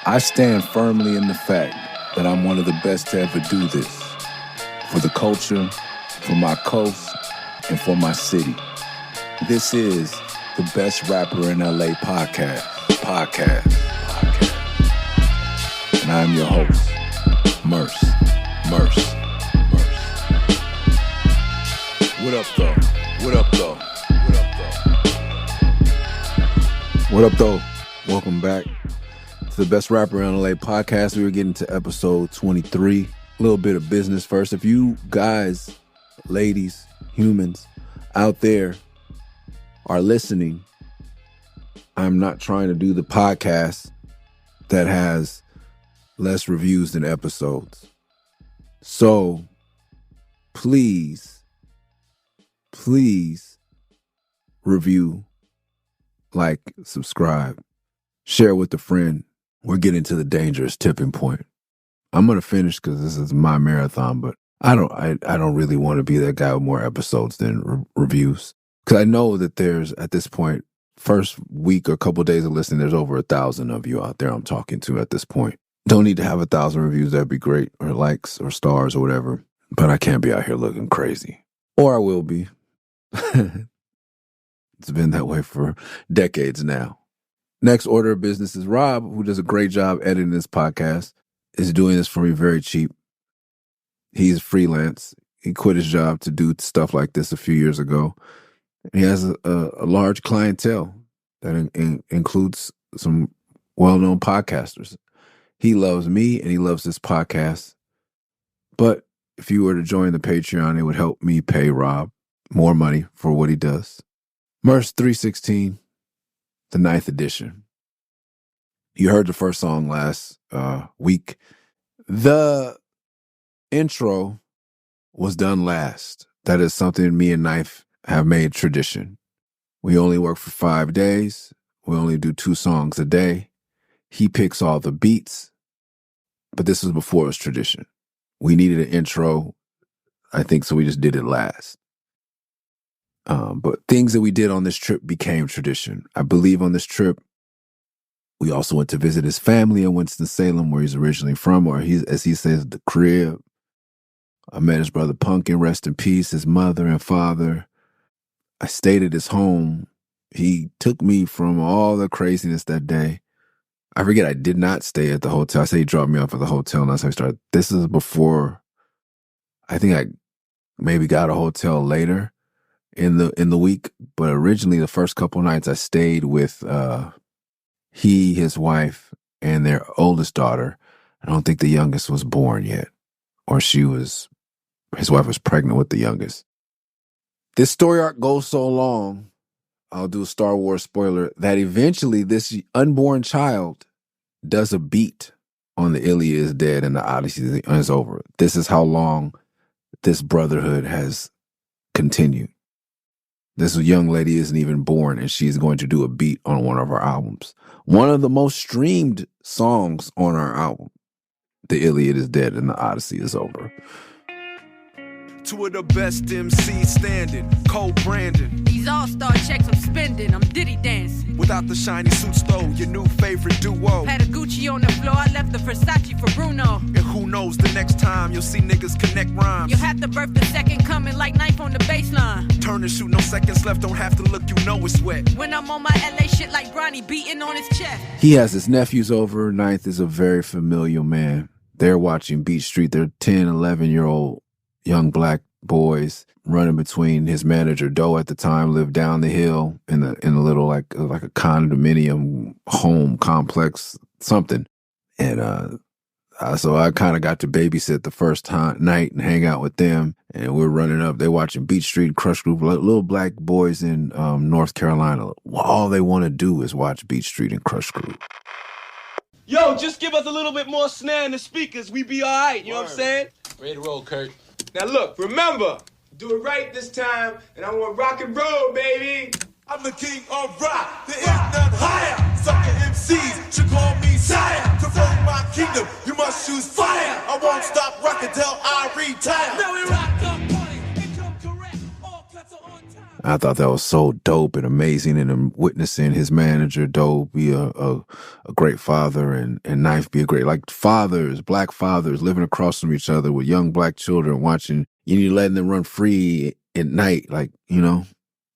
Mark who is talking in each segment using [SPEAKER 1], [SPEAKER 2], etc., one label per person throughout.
[SPEAKER 1] I stand firmly in the fact that I'm one of the best to ever do this. For the culture, for my coast, and for my city. This is the Best Rapper in LA podcast. And I'm your host, Murs. What up, though? Welcome back to the Best Rapper in LA podcast. We were getting to episode 23. A little bit of business first. If you guys, ladies, humans out there are listening, I'm not trying to do the podcast that has less reviews than episodes. So please review, like, subscribe, share with a friend. We're getting to the dangerous tipping point. I'm going to finish because this is my marathon, but I don't really want to be that guy with more episodes than reviews. Because I know that there's, at this point, first week or couple days of listening, there's over 1,000 of you out there I'm talking to at this point. Don't need to have 1,000 reviews. That'd be great. Or likes or stars or whatever. But I can't be out here looking crazy. Or I will be. It's been that way for decades now. Next order of business is Rob, who does a great job editing this podcast, is doing this for me very cheap. He's freelance. He quit his job to do stuff like this a few years ago. He has a large clientele that includes some well-known podcasters. He loves me and he loves this podcast. But if you were to join the Patreon, it would help me pay Rob more money for what he does. Murs 316, the 9th edition. You heard the first song last week. The intro was done last. That is something me and Knife have made tradition. We only work for 5 days. We only do 2 songs a day. He picks all the beats, but this was before it was tradition. We needed an intro, I think, so we just did it last. But things that we did on this trip became tradition. I believe on this trip, we also went to visit his family in Winston-Salem, where he's originally from, or as he says, the crib. I met his brother Punkin, rest in peace, his mother and father. I stayed at his home. He took me from all the craziness that day. I forget, I did not stay at the hotel. I said he dropped me off at the hotel, and that's how I started. This is before, I think I maybe got a hotel later in the week, but originally the first couple nights I stayed with he, his wife, and their oldest daughter. I don't think the youngest was born yet, or his wife was pregnant with the youngest. This story arc goes so long, I'll do a Star Wars spoiler, that eventually this unborn child does a beat on the Iliad is Dead and the Odyssey is over. This is how long this brotherhood has continued. This young lady isn't even born, and she's going to do a beat on one of our albums. One of the most streamed songs on our album. The Iliad is Dead and the Odyssey is over.
[SPEAKER 2] Two of the best MCs standing, Cole Brandon.
[SPEAKER 3] These all-star checks I'm spending, I'm Diddy dancing.
[SPEAKER 2] Without the shiny suits though, your new favorite duo.
[SPEAKER 3] Had a Gucci on the floor, I left the Versace for Bruno.
[SPEAKER 2] And who knows, the next time you'll see niggas connect rhymes.
[SPEAKER 3] You'll have to birth the second coming like knife on the baseline.
[SPEAKER 2] Turn and shoot, no seconds left, don't have to look, you know it's wet.
[SPEAKER 3] When I'm on my LA shit like Bronny beating on his chest.
[SPEAKER 1] He has his nephews over. Ninth is a very familiar man. They're watching Beat Street. They're 10, 11-year-old young black boys running between. His manager, Doe, at the time, lived down the hill in a little like a condominium home complex, something. And so I kind of got to babysit the first night and hang out with them. And we're running up. They're watching Beat Street, Crush Group, little black boys in North Carolina. All they want to do is watch Beat Street and Crush Group.
[SPEAKER 4] Yo, just give us a little bit more snare in the speakers. We be all right, you know what I'm saying?
[SPEAKER 5] Ready to roll, Kurt.
[SPEAKER 4] Now look, remember, do it right this time, and I want rock and roll, baby.
[SPEAKER 6] I'm the king of rock, there is none higher. Sucker MCs should call me sire. To run my kingdom, you must choose fire. I won't stop rocking till I retire.
[SPEAKER 3] Now we rock the party and come correct. All cuts are on time.
[SPEAKER 1] I thought that was so dope and amazing, and I'm witnessing his manager, Doe, be a great father, and Knife be a great, like, fathers, black fathers living across from each other with young black children watching, letting them run free at night. Like, it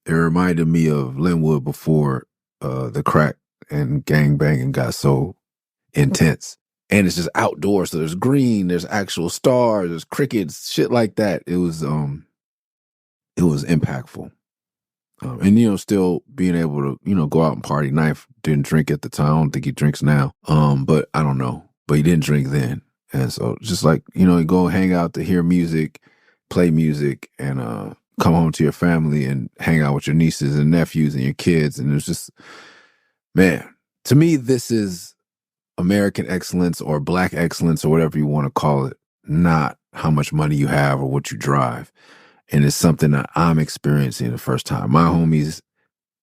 [SPEAKER 1] reminded me of Linwood before the crack and gang banging got so intense. And it's just outdoors, so there's green, there's actual stars, there's crickets, shit like that. It was impactful. And still being able to, go out and party. Knife didn't drink at the time. I don't think he drinks now. But I don't know. But he didn't drink then. And so just like, you go hang out to hear music, play music, and come home to your family and hang out with your nieces and nephews and your kids. And it's just, man, to me, this is American excellence or black excellence or whatever you want to call it, not how much money you have or what you drive. And it's something that I'm experiencing the first time. My homies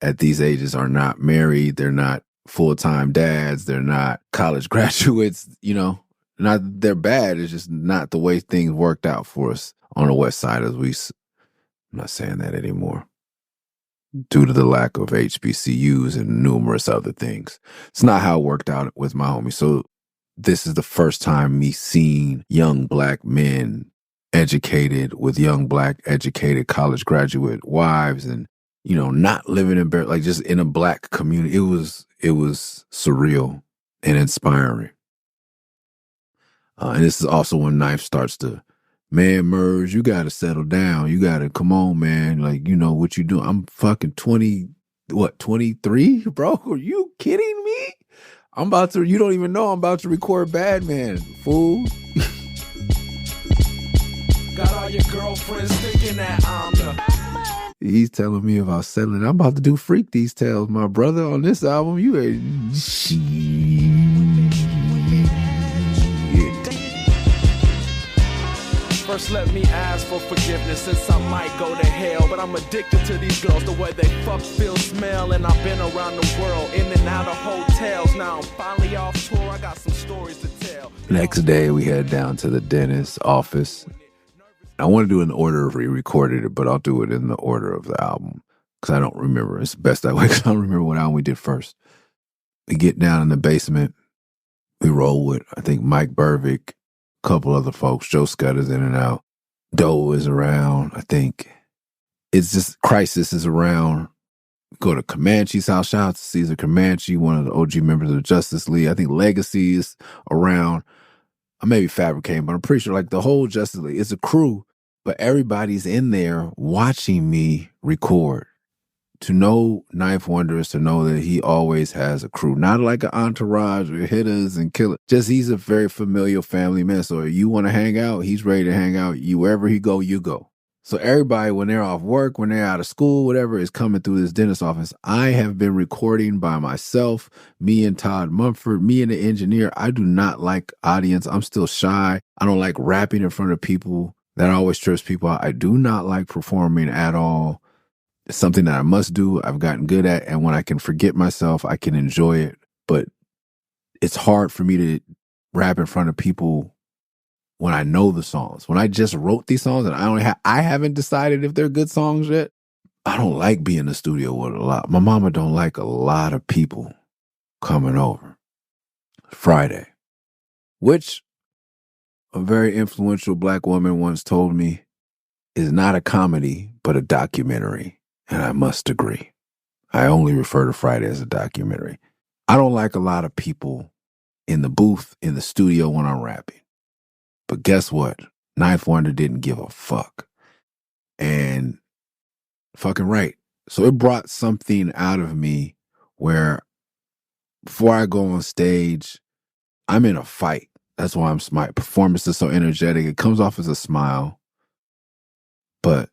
[SPEAKER 1] at these ages are not married. They're not full-time dads. They're not college graduates, Not that they're bad. It's just not the way things worked out for us on the West Side I'm not saying that anymore. Due to the lack of HBCUs and numerous other things. It's not how it worked out with my homies. So this is the first time me seeing young black men educated with young black educated college graduate wives and, not living in like just in a black community. It was surreal and inspiring. And this is also when Knife starts to, man, Murs, you got to settle down. You got to, come on, man. Like, what you doing? I'm fucking 23, bro? Are you kidding me? You don't even know I'm about to record Bad Man, fool.
[SPEAKER 2] Got all your girlfriends thinking that I'm the...
[SPEAKER 1] He's telling me about settling. I'm about to do Freak These Tales, my brother, on this album. You ain't shit.
[SPEAKER 2] First let me ask for forgiveness since I might go to hell. But I'm addicted to these girls, the way they fuck, feel, smell. And I've been around the world, in and out of hotels. Now I'm finally off tour, I got some stories to tell.
[SPEAKER 1] Next day, we head down to the dentist's office. I want to do it in the order of we recorded it, but I'll do it in the order of the album because I don't remember. It's best that way because I don't remember what album we did first. We get down in the basement. We roll with, I think, Mike Burvick, a couple other folks. Joe Scudder's in and out. Doe is around, I think. It's just Crisis is around. Go to Comanche's house. Shout out to Caesar Comanche, one of the OG members of the Justice League. I think Legacy is around. I may be fabricating, but I'm pretty sure like the whole Justice League, it's a crew, but everybody's in there watching me record. To know Knife Wonder is to know that he always has a crew, not like an entourage or hitters and killers. Just he's a very familial family man. So if you want to hang out, he's ready to hang out. Wherever he go, you go. So everybody, when they're off work, when they're out of school, whatever, is coming through this dentist office. I have been recording by myself, me and Todd Mumford, me and the engineer. I do not like audience. I'm still shy. I don't like rapping in front of people. That always trips people out. I do not like performing at all. It's something that I must do. I've gotten good at. And when I can forget myself, I can enjoy it. But it's hard for me to rap in front of people when I know the songs. When I just wrote these songs and I haven't decided if they're good songs yet. I don't like being in the studio with a lot. My mama don't like a lot of people coming over. Friday, which a very influential black woman once told me is not a comedy, but a documentary. And I must agree. I only refer to Friday as a documentary. I don't like a lot of people in the booth, in the studio when I'm rapping. But guess what? Knife Wonder didn't give a fuck. And fucking right. So it brought something out of me where before I go on stage, I'm in a fight. That's why my performance is so energetic. It comes off as a smile. But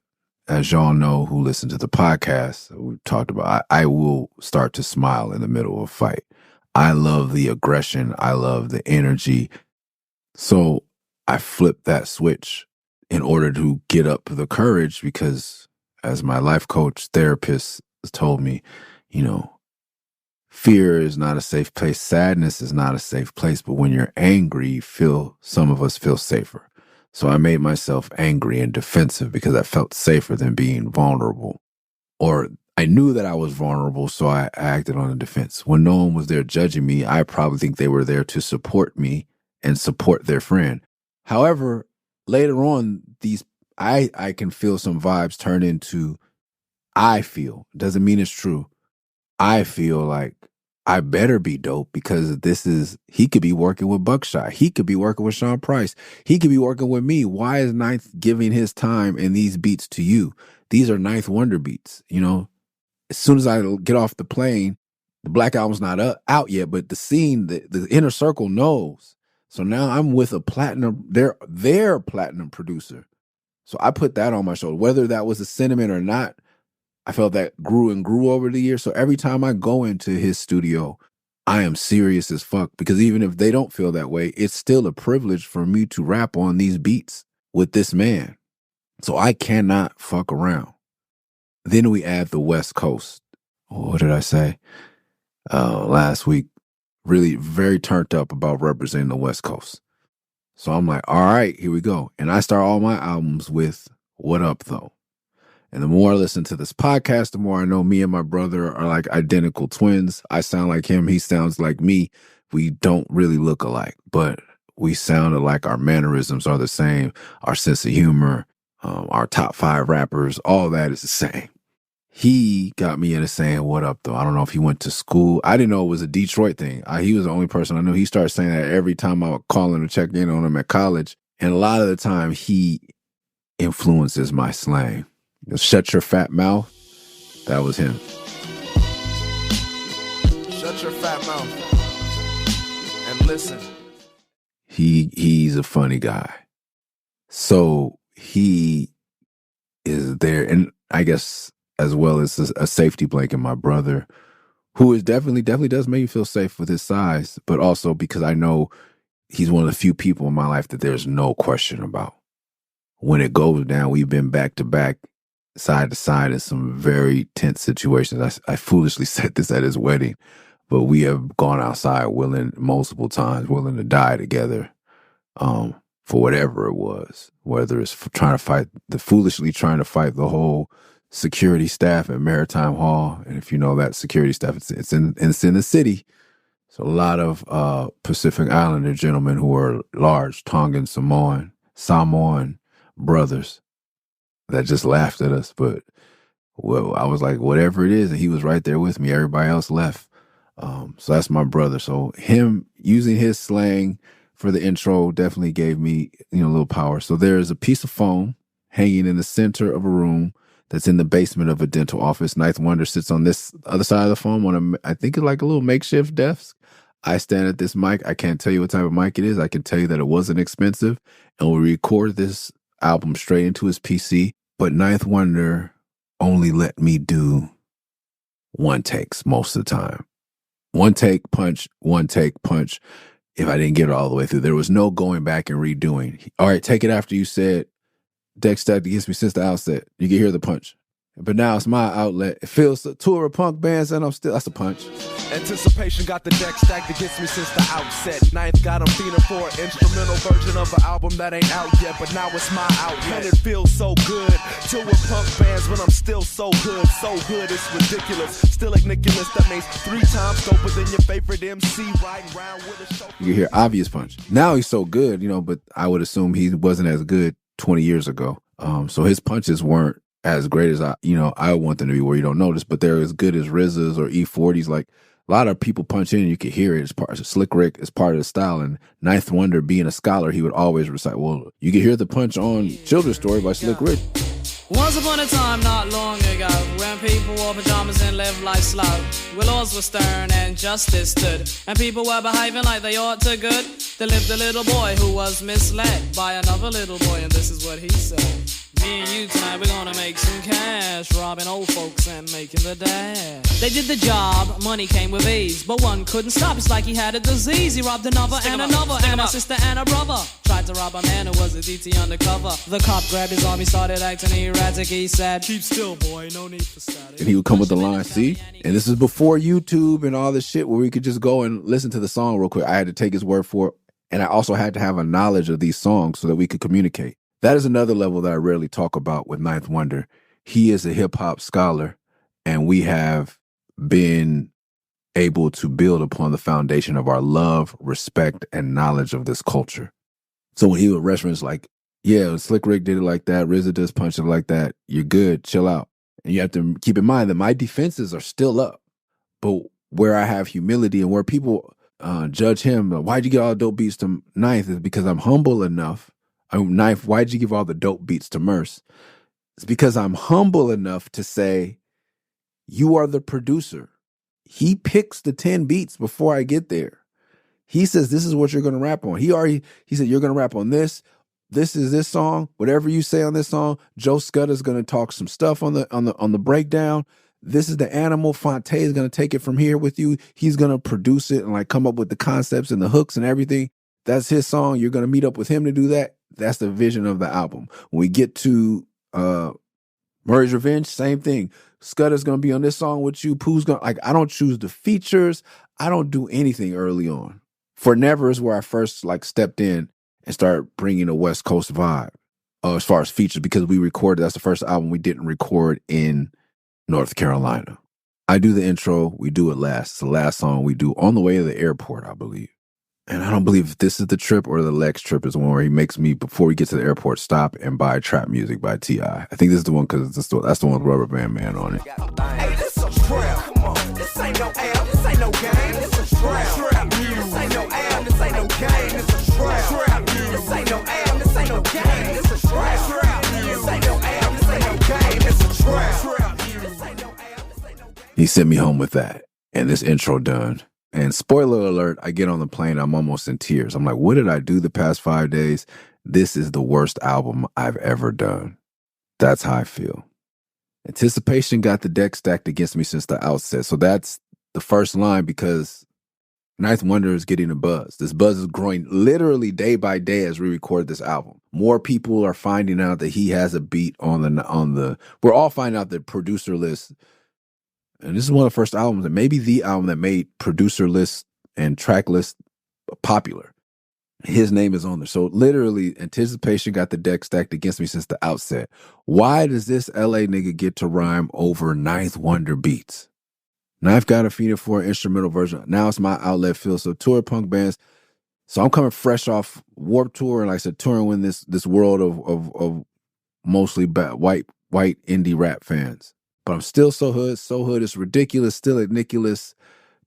[SPEAKER 1] as y'all know who listen to the podcast, we've talked about, I will start to smile in the middle of a fight. I love the aggression. I love the energy. So I flipped that switch in order to get up the courage because as my life coach therapist told me, fear is not a safe place. Sadness is not a safe place. But when you're angry, some of us feel safer. So I made myself angry and defensive because I felt safer than being vulnerable. or I knew that I was vulnerable, so I acted on the defense. When no one was there judging me, I probably think they were there to support me and support their friend. However, later on, I can feel some vibes turn into I feel. Doesn't mean it's true. I feel like I better be dope because he could be working with Buckshot. He could be working with Sean Price. He could be working with me. Why is Ninth giving his time and these beats to you? These are Ninth Wonder beats, you know? As soon as I get off the plane, the Black Album's not out yet, but the scene, the inner circle knows. So now I'm with a platinum, their platinum producer. So I put that on my shoulder. Whether that was a sentiment or not, I felt that grew and grew over the years. So every time I go into his studio, I am serious as fuck, because even if they don't feel that way, it's still a privilege for me to rap on these beats with this man. So I cannot fuck around. Then we add the West Coast. What did I say? Last week, really very turned up about representing the West Coast. So I'm like, all right, here we go. And I start all my albums with What Up Though? And the more I listen to this podcast, the more I know me and my brother are like identical twins. I sound like him. He sounds like me. We don't really look alike, but we sound alike. Our mannerisms are the same. Our sense of humor, our top 5 rappers, all that is the same. He got me into saying What Up Though? I don't know if he went to school. I didn't know it was a Detroit thing. He was the only person I knew. He started saying that every time I would call him to check in on him at college. And a lot of the time he influences my slang. Shut your fat mouth. That was him.
[SPEAKER 2] Shut your fat mouth and listen.
[SPEAKER 1] He's a funny guy. So he is there, and I guess as well as a safety blanket, my brother, who is definitely does make me feel safe with his size, but also because I know he's one of the few people in my life that there's no question about. When it goes down, we've been back to back, side to side in some very tense situations. I foolishly said this at his wedding, but we have gone outside multiple times, willing to die together, for whatever it was, whether it's foolishly trying to fight the whole security staff at Maritime Hall. And if you know that security staff, it's in the city. So a lot of Pacific Islander gentlemen who are large, Tongan, Samoan brothers that just laughed at us. But I was like, whatever it is, and he was right there with me. Everybody else left. So that's my brother. So him using his slang for the intro definitely gave me, a little power. So there's a piece of foam hanging in the center of a room that's in the basement of a dental office. Ninth Wonder sits on this other side of the foam I think it's like a little makeshift desk. I stand at this mic. I can't tell you what type of mic it is. I can tell you that it wasn't expensive. And we record this album straight into his PC. But Ninth Wonder only let me do one takes most of the time. One take, punch, one take, punch. If I didn't get it all the way through, there was no going back and redoing. All right, take it after you said, Dex stacked against me since the outset. You can hear the punch. But now it's my outlet. It feels a tour of punk bands and that's a punch.
[SPEAKER 2] Anticipation got the deck stacked against me since the outset. Ninth got them feeding for an instrumental version of an album that ain't out yet, but now it's my outlet. And it feels so good. Chill with punk bands when I'm still so good it's ridiculous. Still Nicholas, that makes 3 times doper than your favorite MC riding around with a show.
[SPEAKER 1] You can hear obvious punch. Now he's so good, but I would assume he wasn't as good 20 years ago. So his punches weren't as great as I want them to be, where you don't notice, but they're as good as RZA's or E40's. Like a lot of people punch in and you can hear it. It's part of Slick Rick, it's part of the style. And Ninth Wonder, being a scholar, he would always recite, well, you can hear the punch on Children's Story by Slick Rick.
[SPEAKER 3] Once upon a time, not long ago, when people wore pajamas and lived life slow, where laws were stern and justice stood, and people were behaving like they ought to good, there lived a little boy who was misled by another little boy, and this is what he said. Me and you tonight, we're gonna make some cash, robbing old folks and making the dash. They did the job, money came with ease, but one couldn't stop, it's like he had a disease. He robbed another and another, and a sister and a brother. Tried to rob a man who was a DT undercover. The cop grabbed his arm, he started acting erratic. He said, keep still, boy, no need for static.
[SPEAKER 1] And he would come with the line, see? And this is before YouTube and all this shit where we could just go and listen to the song real quick. I had to take his word for it. And I also had to have a knowledge of these songs so that we could communicate. That is another level that I rarely talk about with Ninth Wonder. He is a hip-hop scholar. And we have been able to build upon the foundation of our love, respect, and knowledge of this culture. So when he would reference like, yeah, Slick Rick did it like that, RZA does punch it like that, you're good, chill out. And you have to keep in mind that my defenses are still up. But where I have humility and where people judge him, why'd you get all the dope beats to Ninth, is because I'm humble enough. Ninth, why'd you give all the dope beats to Murs? It's because I'm humble enough to say, you are the producer. He picks the 10 beats before I get there. He says, this is what you're going to rap on. He said, you're going to rap on this. This is this song. Whatever you say on this song, Joe Scudder's going to talk some stuff on the breakdown. This is the animal. Fonte is going to take it from here with you. He's going to produce it and like come up with the concepts and the hooks and everything. That's his song. You're going to meet up with him to do that. That's the vision of the album. When we get to Murray's Revenge, same thing. Scudder's going to be on this song with you. Pooh's going to, like, I don't choose the features. I don't do anything early on. For Never is where I first like stepped in and started bringing a West Coast vibe as far as features, because we recorded, that's the first album we didn't record in North Carolina. I do the intro, we do it last. It's the last song we do on the way to the airport, I believe. And I don't believe if this is the trip or the Lex trip is the one where he makes me, before we get to the airport, stop and buy Trap Music by T.I. I think this is the one because that's the one with Rubber Band Man on it.
[SPEAKER 6] Hey, this a trap. Come on, this ain't no am, this ain't no game. This a trap. This ain't no am, this ain't no game. This a trap. This ain't no am, this ain't no game. This a trap. This ain't no am, this ain't no game. This a trap. This ain't no am, this ain't no game.
[SPEAKER 1] He sent me home with that and this intro done. And spoiler alert, I get on the plane, I'm almost in tears. I'm like, what did I do the past 5 days? This is the worst album I've ever done. That's how I feel. Anticipation got the deck stacked against me since the outset. So that's the first line, because Ninth Wonder is getting a buzz. This buzz is growing literally day by day as we record this album. More people are finding out that he has a beat on the. We're all finding out that producer list. And this is one of the first albums, and maybe the album that made producer list and track list popular. His name is on there. So literally, anticipation got the deck stacked against me since the outset. Why does this LA nigga get to rhyme over Ninth Wonder beats? Knife got a feeder for an instrumental version. Now it's my outlet feel. So tour punk bands. So I'm coming fresh off Warped Tour, and like I said, touring with this world of mostly white indie rap fans. But I'm still so hood. So hood is ridiculous. Still at Nicholas.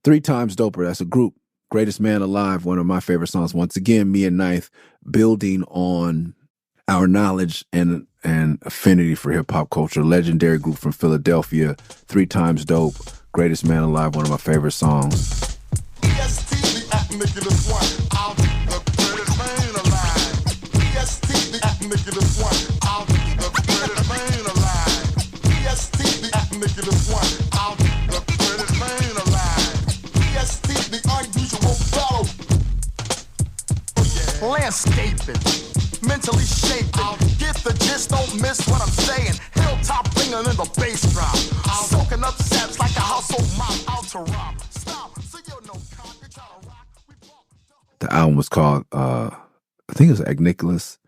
[SPEAKER 1] 3 Times Doper. That's a group. Greatest Man Alive. One of my favorite songs. Once again, me and Ninth building on our knowledge and affinity for hip hop culture. Legendary group from Philadelphia. 3 Times Dope. Greatest Man Alive. One of my favorite songs.
[SPEAKER 6] Landscaping, mentally shaping. Get the gist, don't miss what I'm saying. Hilltop ringing in the bass drop. Soaking up saps like a household mop out to rob. Stop, so you're no cop, you're trying to rock.
[SPEAKER 1] The album was called, I think it was Agniculus,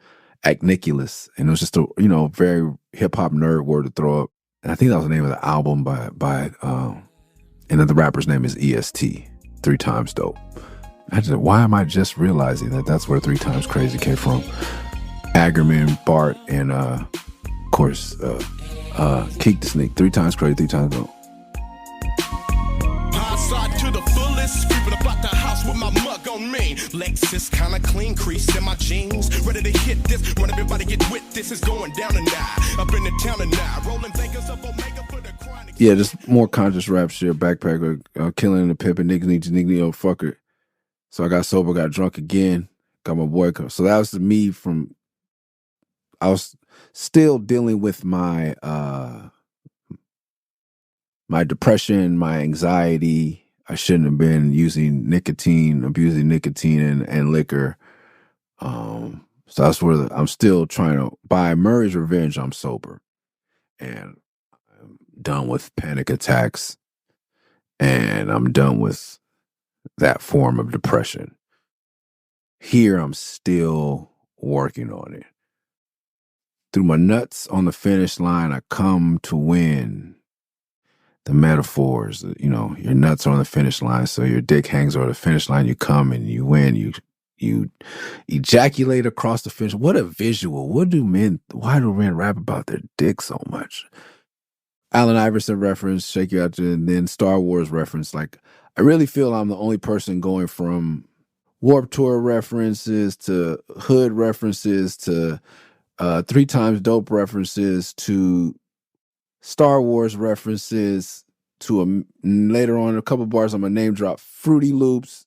[SPEAKER 1] and it was just a very hip hop nerd word to throw up. And I think that was the name of the album by and then the rapper's name is EST, 3 Times Dope. Why am I just realizing that that's where 3 Times Crazy came from? Agerman, Bart, and of course, Keek the Sneak. 3 Times Crazy, 3 Times Dope.
[SPEAKER 2] Hindsight to the fullest, creeping about the house with my mug on me. Lexus kinda clean, crease in my jeans. Ready to hit this, when everybody get with this, is going down tonight. Up in the town tonight, rolling bankers up Omega for the chronic.
[SPEAKER 1] Yeah, just more conscious rap shit. Backpacker, killing the pimp, and niggas, oh fucker. So I got sober, got drunk again, got my boy. So that was me I was still dealing with my my depression, my anxiety. I shouldn't have been abusing nicotine and liquor. So that's where I'm still trying to, by Murray's Revenge, I'm sober. And I'm done with panic attacks. And I'm done with that form of depression. Here, I'm still working on it. Through my nuts on the finish line, I come to win. the metaphors, your nuts are on the finish line, so your dick hangs over the finish line, you come and you win, you ejaculate across the finish. What a visual. Why do men rap about their dick so much? Allen Iverson reference, Shake You Out, and then Star Wars reference. Like, I really feel I'm the only person going from Warped Tour references to Hood references to 3 Times Dope references to Star Wars references to later on a couple bars I'm gonna name drop Fruity Loops,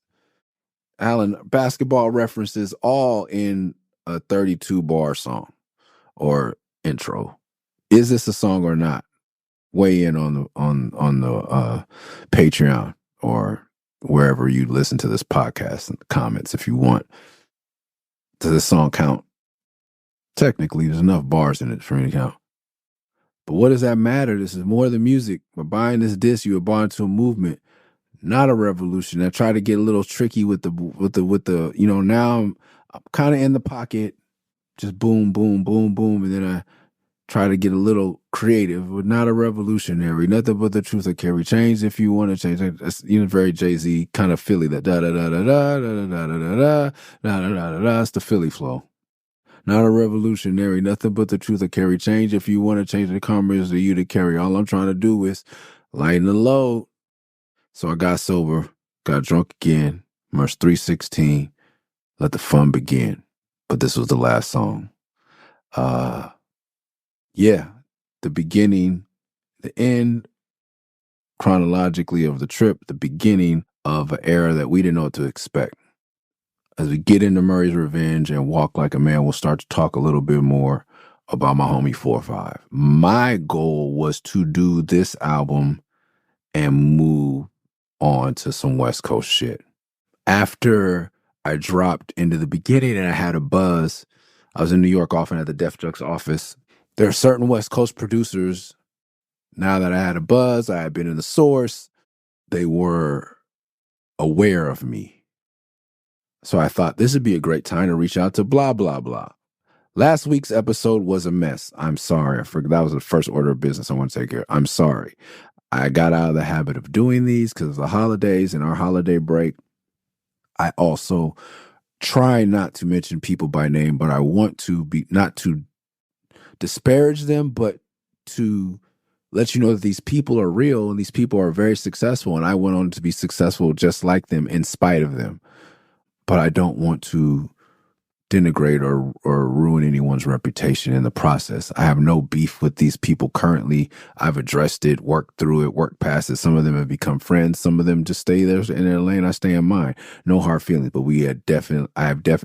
[SPEAKER 1] Allen basketball references, all in a 32 bar song or intro. Is this a song or not? Weigh in on the Patreon or wherever you listen to this podcast in the comments if you want. Does this song count? Technically, there's enough bars in it for me to count. But what does that matter? This is more than music. By buying this disc, you are buying to a movement, not a revolution. I try to get a little tricky with the now I'm kind of in the pocket, just boom, boom, boom, boom, and then I try to get a little creative, but not a revolutionary. Nothing but the truth that carry change if you want to change. That's very Jay-Z kind of Philly, that da da da da da da da da da da da da da da. It's the Philly flow. Not a revolutionary, nothing but the truth that carry change. If you want to change, the karma is to you to carry. All I'm trying to do is lighten the load. So I got sober, got drunk again. Murs 3:16. Let the fun begin. But this was the last song. The beginning, the end chronologically of the trip, the beginning of an era that we didn't know what to expect. As we get into Murray's Revenge and Walk Like a Man, we'll start to talk a little bit more about my homie 4-5. My goal was to do this album and move on to some West Coast shit. After I dropped into the beginning and I had a buzz, I was in New York often at the Def Jux office. There are certain West Coast producers, now that I had a buzz, I had been in the source, they were aware of me. So I thought this would be a great time to reach out to blah, blah, blah. Last week's episode was a mess. I'm sorry. I forgot that was the first order of business I want to take care of. I'm sorry. I got out of the habit of doing these because of the holidays and our holiday break. I also try not to mention people by name, but I want to be, not to disparage them, but to let you know that these people are real and these people are very successful, and I went on to be successful just like them in spite of them. But I don't want to denigrate or ruin anyone's reputation in the process. I have no beef with these people currently. I've addressed it, worked through it, worked past it. Some of them have become friends. Some of them just stay there in their lane. I stay in mine. No hard feelings, but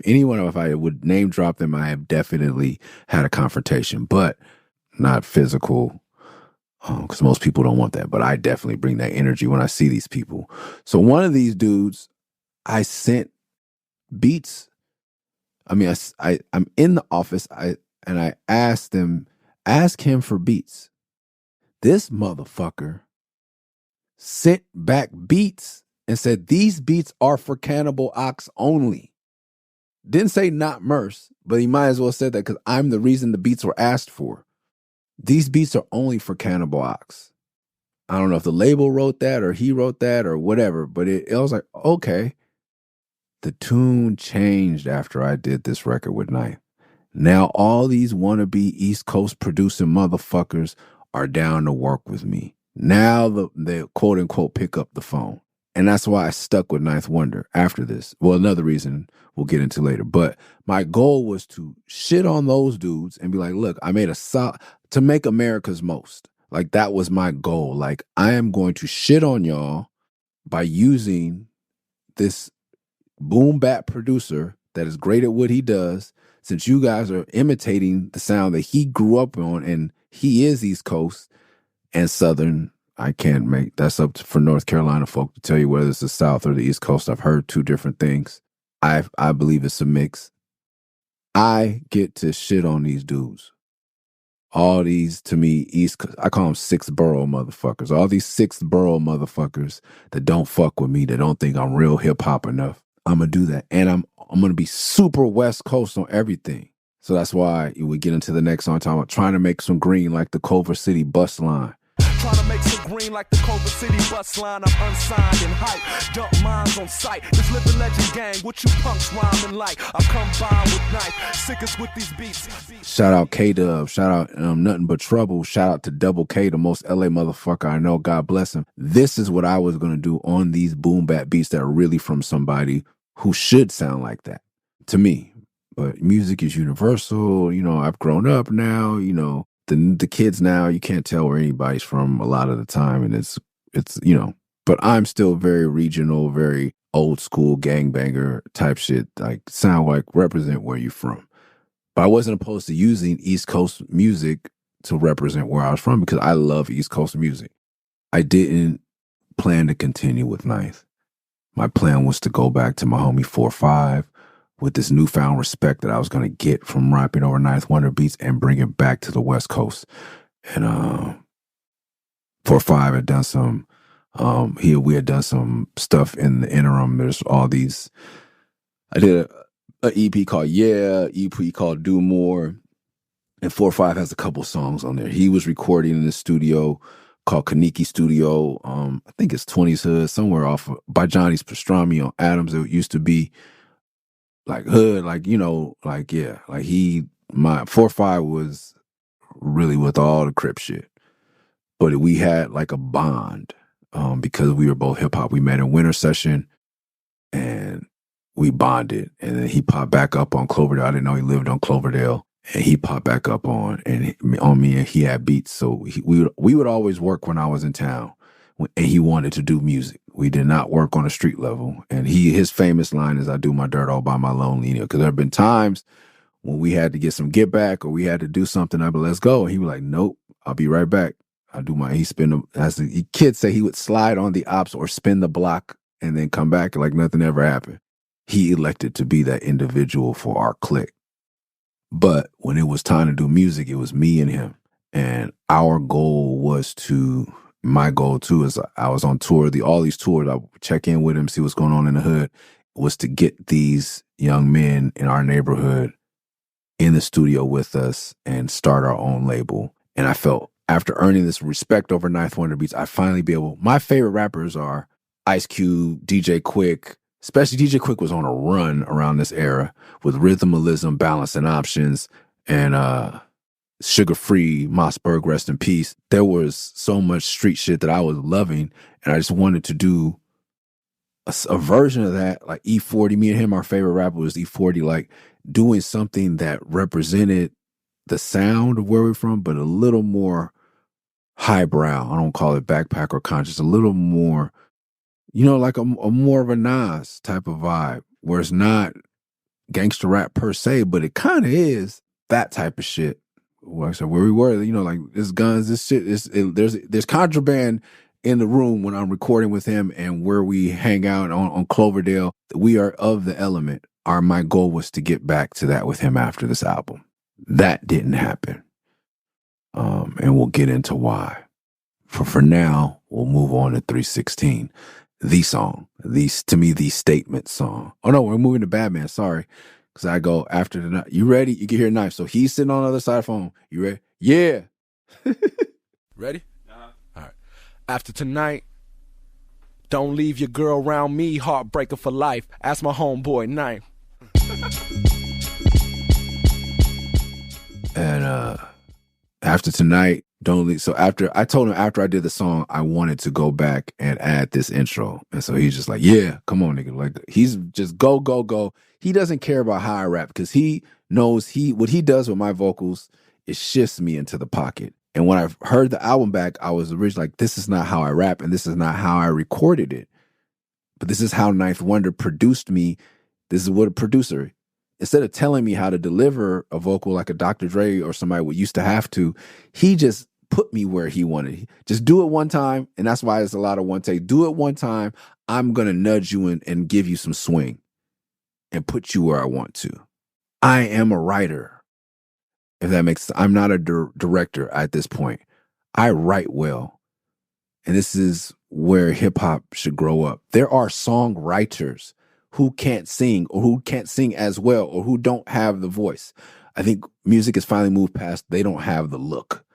[SPEAKER 1] anyone, if I would name drop them, I have definitely had a confrontation, but not physical, because most people don't want that. But I definitely bring that energy when I see these people. So one of these dudes, I sent beats. I'm in the office, and I asked him for beats. This motherfucker sent back beats and said, these beats are for Cannibal Ox only. Didn't say not Murs, but he might as well said that because I'm the reason the beats were asked for. These beats are only for Cannibal Ox. I don't know if the label wrote that or he wrote that or whatever, but it was like, okay. The tune changed after I did this record with Ninth. Now all these wannabe East Coast producing motherfuckers are down to work with me. Now they quote unquote pick up the phone. And that's why I stuck with Ninth Wonder after this. Well, another reason we'll get into later. But my goal was to shit on those dudes and be like, look, I made to make America's most. Like, that was my goal. Like, I am going to shit on y'all by using this boom bap producer that is great at what he does, since you guys are imitating the sound that he grew up on, and he is East Coast and Southern. I can't make, that's up for North Carolina folk to tell you whether it's the South or the East Coast. I've heard two different things. I believe it's a mix. I get to shit on these dudes. All these, to me, East Coast, I call them sixth borough motherfuckers. All these sixth borough motherfuckers that don't fuck with me, that don't think I'm real hip hop enough. I'm going to do that. And I'm going to be super West Coast on everything. So that's why we get into the next song, talking about trying to make some green like the Culver City bus line.
[SPEAKER 2] Trying to make some green like the Culver City bus line. I'm unsigned and hype. Dump mines on sight. This living legend gang, what you punks rhyming like? I come by with knife, sickest with these beats.
[SPEAKER 1] Shout out K-Dub. Shout out Nothing But Trouble. Shout out to Double K, the most LA motherfucker I know. God bless him. This is what I was going to do on these boom bap beats that are really from somebody who should sound like that to me. But music is universal. You know, I've grown up now. You know, the kids now, you can't tell where anybody's from a lot of the time. And it's you know, but I'm still very regional, very old school gangbanger type shit. Like sound like represent where you're from. But I wasn't opposed to using East Coast music to represent where I was from because I love East Coast music. I didn't plan to continue with Ninth. My plan was to go back to my homie 4-5 with this newfound respect that I was going to get from rapping over Ninth Wonder beats and bring it back to the West Coast. And 4-5 had done some, we had done some stuff in the interim. There's all these, I did an EP called Yeah, EP called Do More, and 4-5 has a couple songs on there. He was recording in the studio called Kaniki Studio. I think it's 20's Hood, somewhere off of, by Johnny's Pastrami on Adams. It used to be like hood, like, you know, like, yeah, like my 4-5 was really with all the Crip shit. But we had like a bond because we were both hip hop. We met in Winter Session and we bonded. And then he popped back up on Cloverdale. I didn't know he lived on Cloverdale. And he popped back up on me, and he had beats. So we would always work when I was in town, and he wanted to do music. We did not work on a street level. And his famous line is, "I do my dirt all by my lonely." Because there have been times when we had to get some get back or we had to do something. I'd be, let's go. And he was like, nope, I'll be right back. As the kids say, he would slide on the ops or spin the block and then come back like nothing ever happened. He elected to be that individual for our clique. But when it was time to do music, it was me and him. And our goal was my goal too, is I was on tour, all these tours, I would check in with him, see what's going on in the hood, was to get these young men in our neighborhood in the studio with us and start our own label. And I felt after earning this respect over Ninth Wonder Beats, I finally my favorite rappers are Ice Cube, DJ Quick. Especially DJ Quick was on a run around this era with Rhythmalism, Balance and Options, and Sugar Free, Mossberg, rest in peace. There was so much street shit that I was loving, and I just wanted to do a version of that, like E40. Me and him, our favorite rapper was E40, like doing something that represented the sound of where we're from, but a little more highbrow. I don't call it backpack or conscious, a little more, you know, like a more of a Nas type of vibe, where it's not gangster rap per se, but it kind of is that type of shit. Like I said, where we were, you know, like this guns, this shit, there's contraband in the room when I'm recording with him, and where we hang out on Cloverdale, we are of the element. My goal was to get back to that with him after this album. That didn't happen. And we'll get into why. For now, we'll move on to 316. The song, to me, the statement song. Oh no, we're moving to Batman. Sorry, because I go after the night. You ready? You can hear Knife. So he's sitting on the other side of the phone. You ready? Yeah.
[SPEAKER 2] Ready? All right. After tonight, don't leave your girl around me. Heartbreaker for life. Ask my homeboy Knife.
[SPEAKER 1] And after tonight, don't leave. So I told him after I did the song, I wanted to go back and add this intro. And so he's just like, yeah, come on, nigga. Like, he's just go, go, go. He doesn't care about how I rap because he knows what he does with my vocals, it shifts me into the pocket. And when I heard the album back, I was originally like, this is not how I rap and this is not how I recorded it. But this is how Ninth Wonder produced me. This is what a producer, instead of telling me how to deliver a vocal like a Dr. Dre or somebody would used to have to, he just put me where he wanted. Just do it one time, and that's why it's a lot of one take. Do it one time, I'm going to nudge you and give you some swing and put you where I want to. I am a writer, if that makes sense. I'm not a director at this point. I write well, and this is where hip-hop should grow up. There are songwriters who can't sing or who can't sing as well or who don't have the voice. I think music has finally moved past they don't have the look.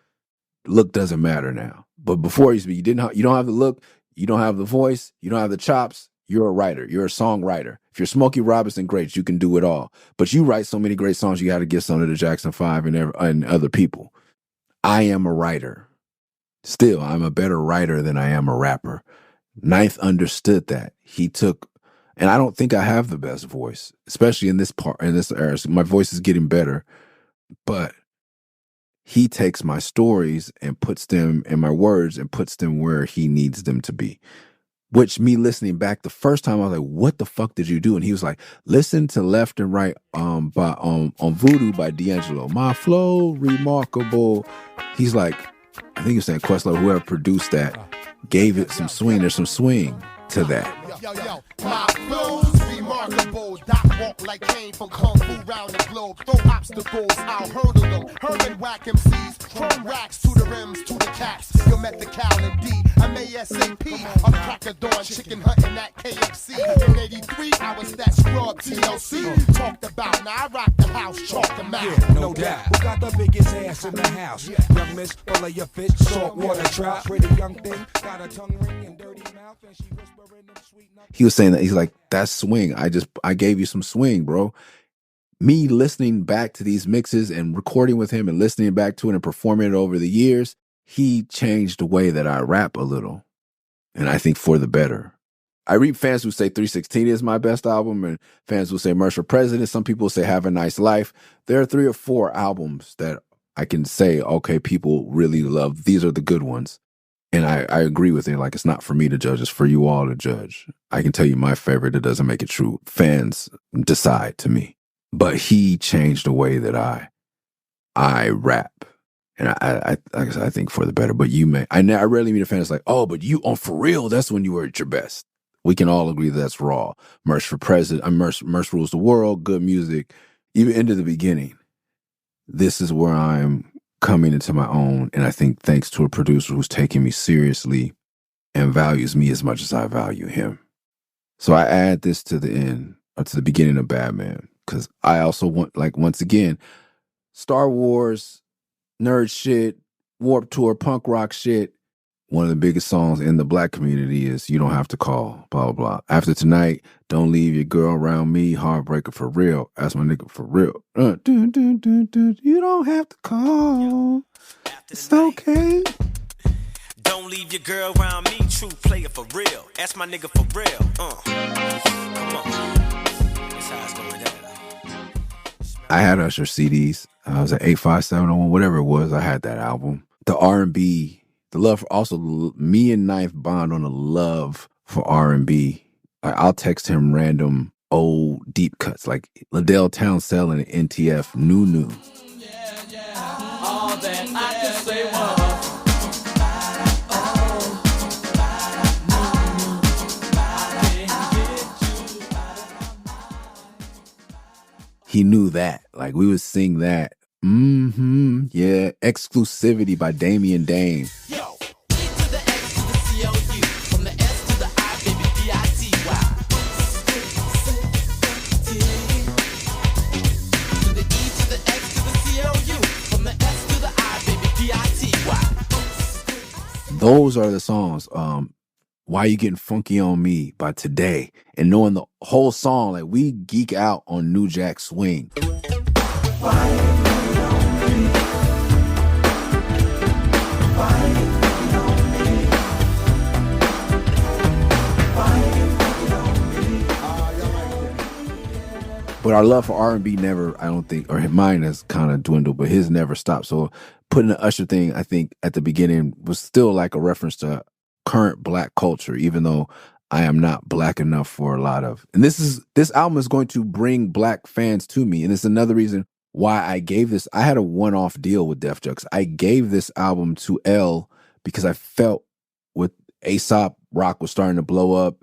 [SPEAKER 1] look doesn't matter now. But before you don't have the look, you don't have the voice, you don't have the chops. You're a writer. You're a songwriter. If you're Smokey Robinson, great, you can do it all. But you write so many great songs, you got to give some to the Jackson 5 and other people. I am a writer. Still, I'm a better writer than I am a rapper. Ninth understood that. He took, and I don't think I have the best voice, especially in this era. So my voice is getting better, but he takes my stories and puts them in my words and puts them where he needs them to be. Which, me listening back the first time, I was like, what the fuck did you do? And he was like, listen to Left and Right on Voodoo by D'Angelo. My flow, remarkable. He's like, I think he was saying Questlove, whoever produced that, gave it some swing. There's some swing to that.
[SPEAKER 5] Yo, my flow's remarkable. Doc walk like came from Kung Fu round the globe. Throw obstacles, I'll hurdle them. Hurling whack MCs, chrome racks to the rims, to the caps. You'll met the Cal and D. I'm ASAP. I'm crack a dawn, chicken hunting at KFC. In 83, I was that scrub TLC. Talked about, now I rock the house, chalk the mouth.
[SPEAKER 6] Yeah, no doubt. Who got the biggest ass in the house? Young miss, full of your fish, salt water trout. Pretty young thing, got a tongue ring and dirty mouth, and she whispering them sweet nothings.
[SPEAKER 1] He was saying that, he's like, that's swing. I gave you some swing, bro. Me listening back to these mixes and recording with him and listening back to it and performing it over the years, he changed the way that I rap a little. And I think for the better. I read fans who say 316 is my best album and fans who say Murs for President. Some people say Have a Nice Life. There are 3 or 4 albums that I can say, okay, people really love. These are the good ones. And I agree with it. Like, it's not for me to judge. It's for you all to judge. I can tell you my favorite. It doesn't make it true. Fans decide to me. But he changed the way that I rap. And I think for the better. But I rarely meet a fan that's like, oh, but you, for real, that's when you were at your best. We can all agree that's raw. Murs for President. Murs rules the world. Good music. Even into the beginning. This is where I'm coming into my own, and I think thanks to a producer who's taking me seriously and values me as much as I value him. So I add this to the end, or to the beginning of Batman, because I also want, like, once again, Star Wars, nerd shit, Warped Tour, punk rock shit. One of the biggest songs in the black community is You Don't Have to Call, blah, blah, blah. After Tonight, Don't Leave Your Girl Around Me, Heartbreaker for Real. That's my nigga for real. You don't have to call. It's okay.
[SPEAKER 7] Don't leave your girl around me, true player for real. That's my nigga for real. Come on. That's how it's going down.
[SPEAKER 1] I had Usher CDs. I was at 85701, whatever it was. I had that album. The R&B, the love, also me and Knife bond on a love for R&B. I'll text him random old deep cuts like Liddell Townsend and NTF, New.
[SPEAKER 2] All that I can say was.
[SPEAKER 1] He knew that. Like, we would sing that. Yeah. Exclusivity by Damian Dame.
[SPEAKER 6] Yo, E to the X to the C-O-U, from the S to the I, baby, D-I-T-Y. To the E to the X to the C-O-U, from the S to the I, baby, D-I-T-Y.
[SPEAKER 1] Those are the songs. Why You Getting Funky on Me by Today. And knowing the whole song, like, we geek out on New Jack Swing. But our love for R&B never, I don't think, or mine has kind of dwindled, but his never stopped. So putting the Usher thing, I think, at the beginning was still like a reference to current black culture, even though I am not black enough for a lot of. And this album is going to bring black fans to me. And it's another reason why I gave this. I had a one-off deal with Def Jux. I gave this album to L because I felt with A$AP Rock was starting to blow up.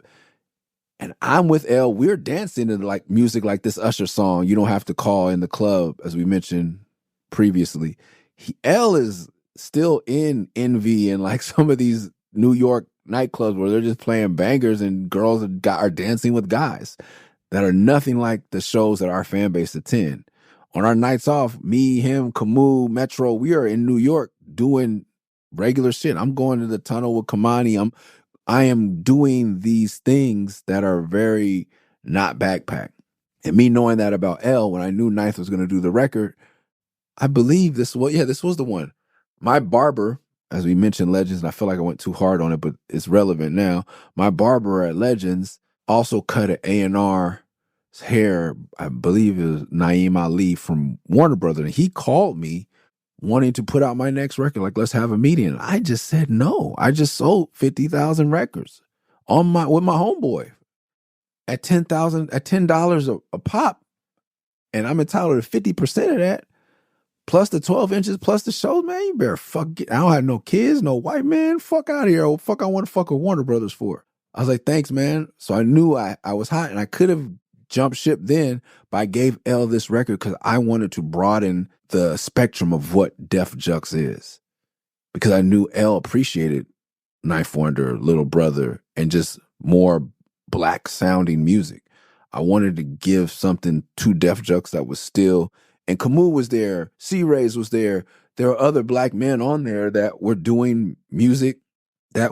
[SPEAKER 1] And I'm with L. We're dancing to like music like this Usher song, You Don't Have to Call, in the club, as we mentioned previously. L is still in Envy and like some of these New York nightclubs where they're just playing bangers and girls are dancing with guys that are nothing like the shows that our fan base attend. On our nights off, me, him, Camus, Metro, we are in New York doing regular shit. I'm going to the tunnel with Kamani. I am doing these things that are very not backpack. And me knowing that about L, when I knew Ninth was going to do the record, I believe this was the one. My barber, as we mentioned Legends, and I feel like I went too hard on it, but it's relevant now. My barber at Legends also cut an A&R's hair. I believe it was Naeem Ali from Warner Brothers. And he called me wanting to put out my next record. Like, let's have a meeting. And I just said no. I just sold 50,000 records with my homeboy at $10 a pop. And I'm entitled to 50% of that. Plus the 12 inches, plus the shows, man. You better I don't have no kids, no white man. Fuck out of here. What fuck I want to fuck with Warner Brothers for? I was like, thanks, man. So I knew I was hot, and I could have jumped ship then, but I gave L this record because I wanted to broaden the spectrum of what Def Jux is. Because I knew L appreciated Knife Wonder, Little Brother, and just more black sounding music. I wanted to give something to Def Jux that was still, and Camus was there, C-Rays was there. There were other black men on there that were doing music that,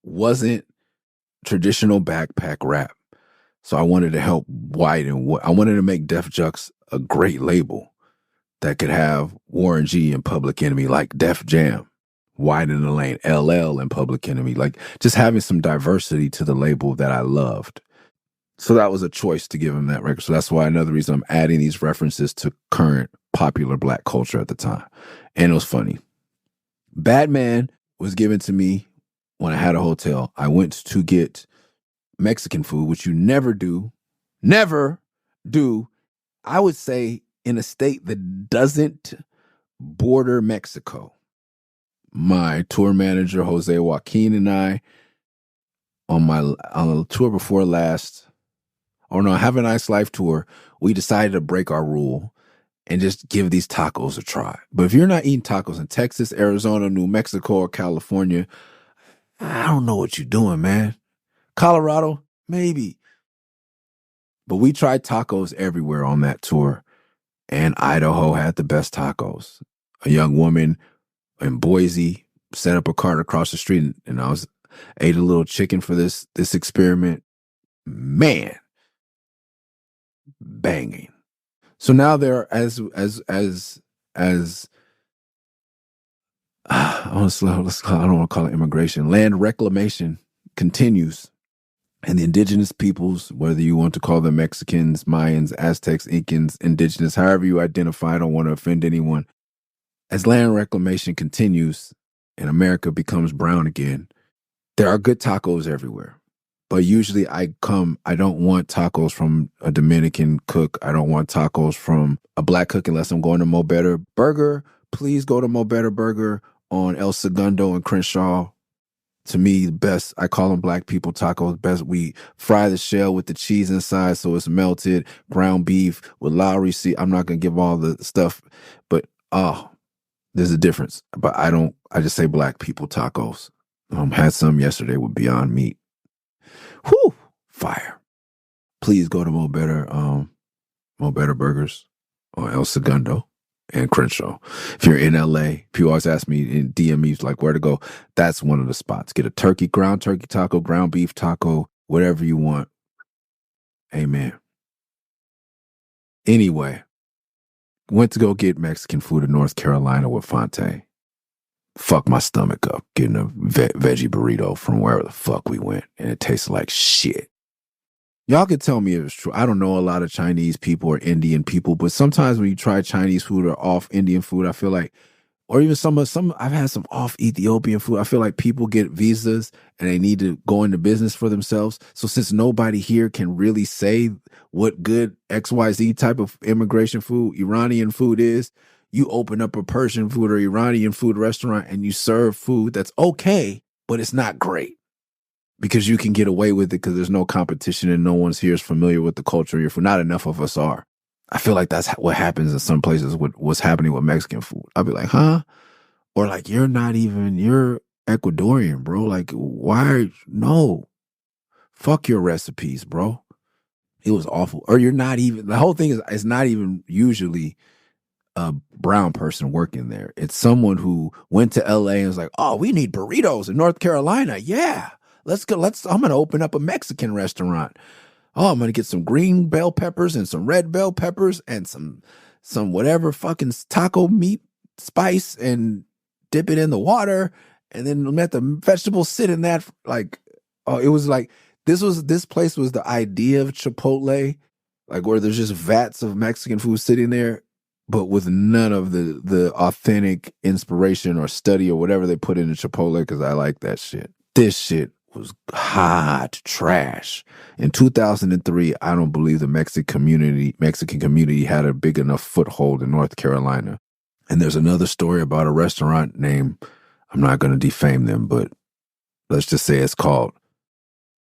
[SPEAKER 1] wasn't traditional backpack rap. So I wanted to help widen I wanted to make Def Jux a great label that could have Warren G and Public Enemy, like Def Jam, widen the lane, LL and Public Enemy, like just having some diversity to the label that I loved. So that was a choice to give him that record. So that's why another reason I'm adding these references to current popular black culture at the time. And it was funny. Batman was given to me when I had a hotel. I went to get Mexican food, which you never do. Never do. I would say in a state that doesn't border Mexico. My tour manager, Jose Joaquin, and I, on a tour before last, Have a Nice Life tour, we decided to break our rule and just give these tacos a try. But if you're not eating tacos in Texas, Arizona, New Mexico, or California, I don't know what you're doing, man. Colorado, maybe. But we tried tacos everywhere on that tour, and Idaho had the best tacos. A young woman in Boise set up a cart across the street, and I ate a little chicken for this experiment. Man, banging. So now there, as I don't want to call it immigration, land reclamation continues, and the indigenous peoples, whether you want to call them Mexicans, Mayans, Aztecs, Incans, indigenous, however you identify, I don't want to offend anyone. As land reclamation continues and America becomes brown again, there are good tacos everywhere. But usually I don't want tacos from a Dominican cook. I don't want tacos from a black cook unless I'm going to Mo Better Burger. Please go to Mo Better Burger on El Segundo and Crenshaw. To me, the best, I call them black people tacos. Best, we fry the shell with the cheese inside so it's melted. Ground beef with Lowry. See, I'm not going to give all the stuff, but there's a difference. But I just say black people tacos. Had some yesterday with Beyond Meat. Whew, fire. Please go to Mo Better Burgers on El Segundo and Crenshaw. If you're in LA, people always ask me in DM me like where to go. That's one of the spots. Get a ground turkey taco, ground beef taco, whatever you want. Amen. Anyway, went to go get Mexican food in North Carolina with Fonte. Fuck my stomach up getting a veggie burrito from wherever the fuck we went, and it tasted like shit. Y'all could tell me if it's true. I don't know a lot of Chinese people or Indian people, but sometimes when you try Chinese food or off Indian food, I feel like, or even some I've had some off Ethiopian food. I feel like people get visas and they need to go into business for themselves. So since nobody here can really say what good XYZ type of immigration food, Iranian food is, you open up a Persian food or Iranian food restaurant and you serve food that's okay, but it's not great. Because you can get away with it because there's no competition and no one's here is familiar with the culture of your food. Not enough of us are. I feel like that's what happens in some places with what's happening with Mexican food. I'll be like, huh? Or like, you're Ecuadorian, bro. Like, no. Fuck your recipes, bro. It was awful. Or the whole thing is, it's not even usually a brown person working there. It's someone who went to LA and was like, oh, we need burritos in North Carolina. Yeah, let's go. I'm going to open up a Mexican restaurant. Oh, I'm going to get some green bell peppers and some red bell peppers and some whatever fucking taco meat spice and dip it in the water and then let the vegetables sit in that. Like, oh, it was like, this place was the idea of Chipotle, like where there's just vats of Mexican food sitting there, but with none of the authentic inspiration or study or whatever they put into Chipotle, because I like that shit. This shit was hot trash. In 2003, I don't believe the Mexican community had a big enough foothold in North Carolina. And there's another story about a restaurant named, I'm not going to defame them, but let's just say it's called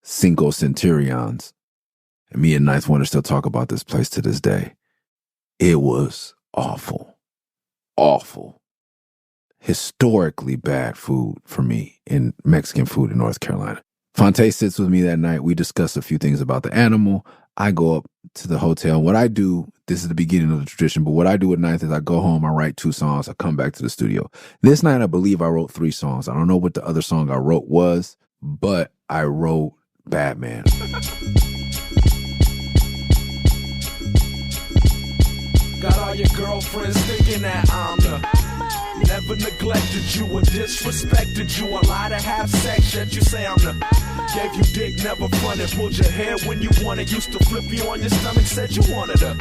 [SPEAKER 1] Cinco Centurions. And me and Ninth Wonder still talk about this place to this day. It was awful. Awful. Historically bad food for me in Mexican food in North Carolina. Fonte sits with me that night. We discuss a few things about the animal. I go up to the hotel. What I do, this is the beginning of the tradition, but what I do at Ninth is I go home, I write 2 songs, I come back to the studio. This night, I believe I wrote 3 songs. I don't know what the other song I wrote was, but I wrote Batman.
[SPEAKER 2] Got all your girlfriends thinking that I'm the never neglected you or disrespected you. A lot of have sex, yet you say I'm the gave you dick, never fronted, pulled your hair when you wanted, used to flip you on your stomach, said you wanted her.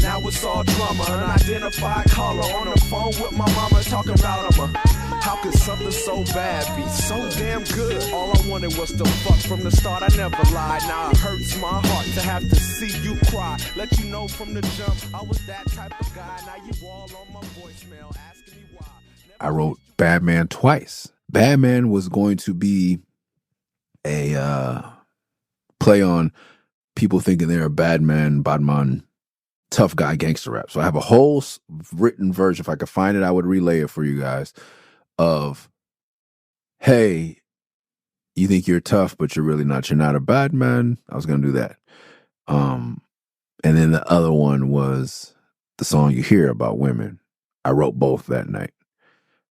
[SPEAKER 2] Now it's all drama, unidentified caller on the phone with my mama talking about him. How could something so bad be so damn good? All I wanted was to fuck from the start, I never lied. Now it hurts my heart to have to see you cry. Let you know from the jump, I was that type of guy. Now you all on my voicemail asking me why.
[SPEAKER 1] I wrote Batman twice. Batman was going to be a play on people thinking they're a Batman, tough guy gangster rap. So I have a whole written version. If I could find it, I would relay it for you guys. Of, hey, you think you're tough, but you're really not. You're not a bad man. I was going to do that. And then the other one was the song you hear about women. I wrote both that night.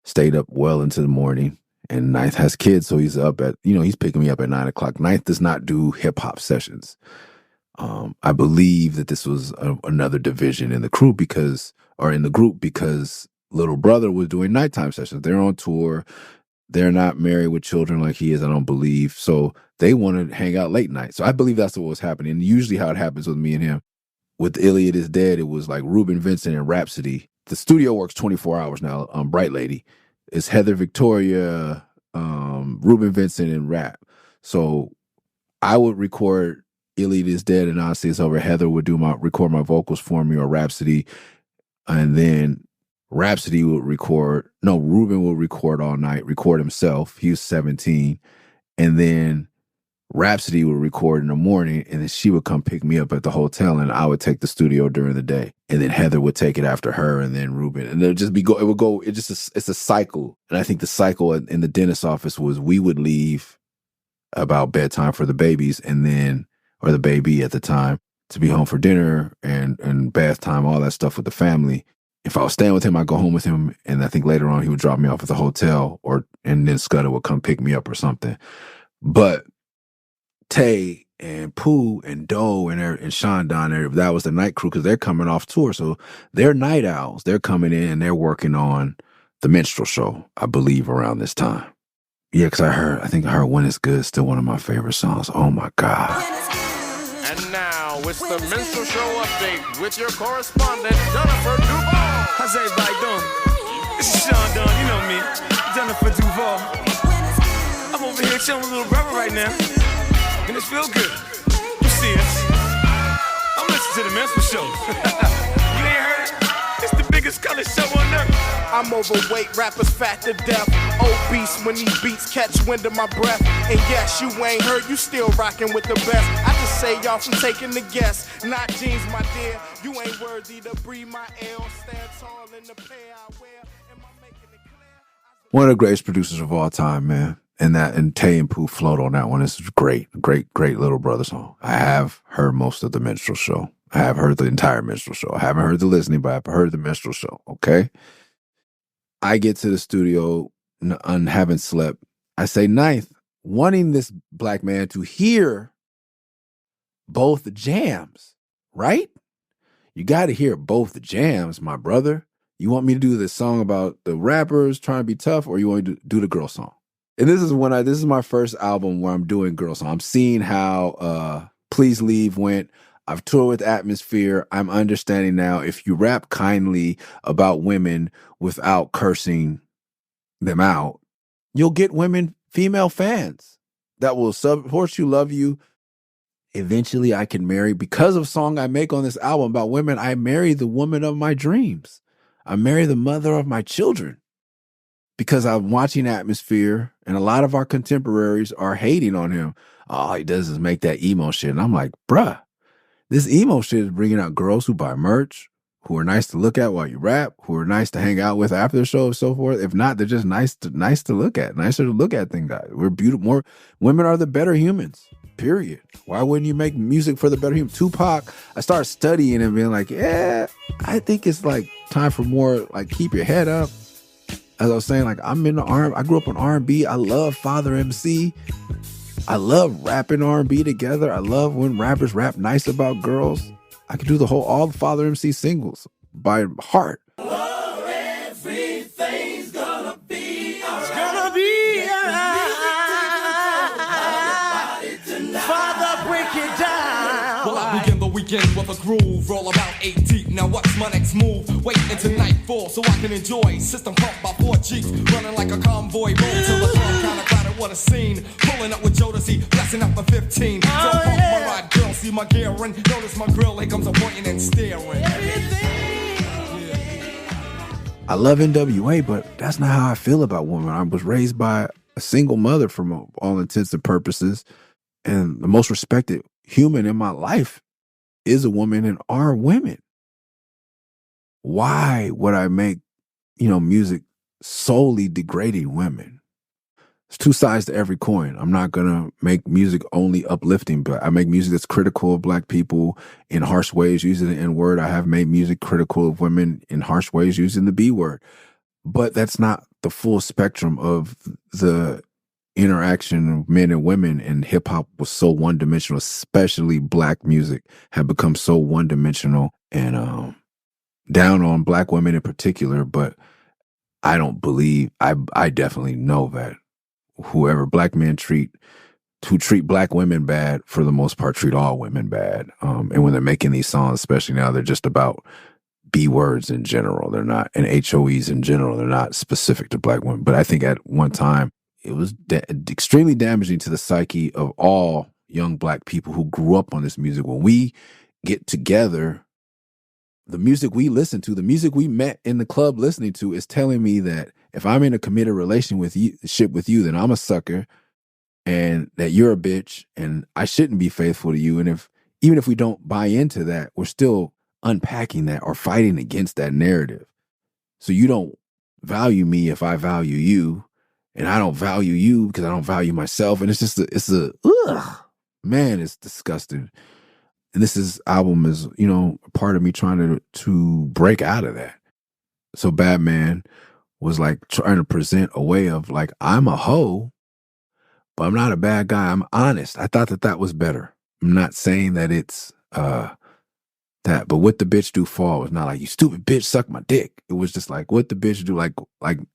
[SPEAKER 1] Stayed up well into the morning. And Ninth has kids, so he's up at, he's picking me up at 9 o'clock. Ninth does not do hip hop sessions. I believe that this was another division in the crew because Little Brother was doing nighttime sessions. They're on tour. They're not married with children like he is, I don't believe. So they wanted to hang out late night. So I believe that's what was happening. And usually how it happens with me and him. With Iliad is Dead, it was like Ruben Vincent and Rhapsody. The studio works 24 hours now. Bright Lady. It's Heather Victoria, Ruben Vincent, and Rap. So I would record Iliad is Dead and Honestly It's Over. Heather would record my vocals for me, or Rhapsody. And then Rhapsody would Ruben would record all night, record himself. He was 17. And then Rhapsody would record in the morning, and then she would come pick me up at the hotel, and I would take the studio during the day. And then Heather would take it after her, and then Ruben. And it's a cycle. And I think the cycle in the dentist's office was we would leave about bedtime for the babies, or the baby at the time, to be home for dinner and bath time, all that stuff with the family. If I was staying with him, I'd go home with him, and I think later on he would drop me off at the hotel, and then Scudder would come pick me up or something. But Tay and Pooh and Doe and Sean Don, that was the night crew because they're coming off tour, so they're night owls. They're coming in and they're working on the Minstrel Show, I believe, around this time. Yeah, because I think I heard When It's Good, still one of my favorite songs. Oh my God.
[SPEAKER 2] And now it's the Minstrel Show update with your correspondent, Jennifer Duval.
[SPEAKER 8] How's everybody doing? This is Sean Dunn, you know me, Jennifer Duval. I'm over here chilling with little brother right now, and it feels good. You see us? I'm listening to the Minstrel Show. You ain't heard it? It's the biggest color show on earth.
[SPEAKER 2] I'm overweight, rappers fat to death. Obese when these beats catch wind of my breath. And yes, you ain't heard, you still rocking with the best. I just say y'all from taking the guess. Not jeans, my dear. You ain't worthy to breathe my air. Stand tall in the pair I wear. Am I making it clear?
[SPEAKER 1] One of the greatest producers of all time, man. and Tay and Pooh float on that one. It's great Little Brother song. I have heard most of the Minstrel Show. I have heard the entire Minstrel Show. I haven't heard the listening, but I've heard the Minstrel Show. Okay. I get to the studio and haven't slept. I say ninth, wanting this black man to hear both jams, right? You got to hear both the jams, my brother. You want me to do this song about the rappers trying to be tough, or you want me to do the girl song? And this is my first album where I'm doing girl song. I'm seeing how Please Leave went. I've toured with Atmosphere. I'm understanding now if you rap kindly about women without cursing them out, you'll get female fans that will support you, love you. Eventually I can marry, because of song I make on this album about women, I marry the woman of my dreams. I marry the mother of my children, because I'm watching Atmosphere and a lot of our contemporaries are hating on him. All he does is make that emo shit. And I'm like, bruh, this emo shit is bringing out girls who buy merch, who are nice to look at while you rap, who are nice to hang out with after the show and so forth. If not, they're just nice to look at, nicer to look at than guys. We're beautiful. More women are the better humans, period. Why wouldn't you make music for the better human? Tupac, I started studying and being like, yeah, I think it's like time for more, like, keep your head up. As I was saying, like, I'm in the I grew up on R&B. I love Father MC. I love rapping R&B together. I love when rappers rap nice about girls. I could do all the Father MC singles by heart.
[SPEAKER 6] Oh, everything's gonna be alright.
[SPEAKER 8] It's gonna be alright. Father, break it down.
[SPEAKER 2] Well, I begin the weekend with a groove, roll about 8 deep. Now what's my next move? Wait until nightfall so I can enjoy. System pumped by 4 Jeeps, running like a convoy. Roll till the club kinda crowded, what a scene. Pulling up with Jodeci, blessing up the 15. Don't pump my ride, girl, see my gear and notice my grill. Here comes a pointing and staring.
[SPEAKER 1] I love NWA, but that's not how I feel about women. I was raised by a single mother from all intents and purposes, and the most respected human in my life is a woman and are women. Why would I make, music solely degrading women? There's 2 sides to every coin. I'm not going to make music only uplifting, but I make music that's critical of black people in harsh ways using the N-word. I have made music critical of women in harsh ways using the B-word. But that's not the full spectrum of the interaction of men and women, and hip hop was so one-dimensional, especially black music had become so one-dimensional and down on black women in particular. But I don't believe, I definitely know that whoever black men who treat black women bad, for the most part, treat all women bad. And when they're making these songs, especially now, they're just about B words in general. They're not, and HOEs in general, they're not specific to black women. But I think at one time, it was extremely damaging to the psyche of all young black people who grew up on this music. When we get together, the music we listen to, the music we met in the club listening to, is telling me that if I'm in a committed relationship with you, then I'm a sucker, and that you're a bitch, and I shouldn't be faithful to you. And even if we don't buy into that, we're still unpacking that or fighting against that narrative. So you don't value me if I value you, and I don't value you because I don't value myself. And it's just man, it's disgusting. And this album is, a part of me trying to break out of that. So Batman was like trying to present a way of like, I'm a hoe, but I'm not a bad guy. I'm honest. I thought that was better. I'm not saying that it's that, but what the bitch do fall was not like, you stupid bitch, suck my dick. It was just like, what the bitch do, like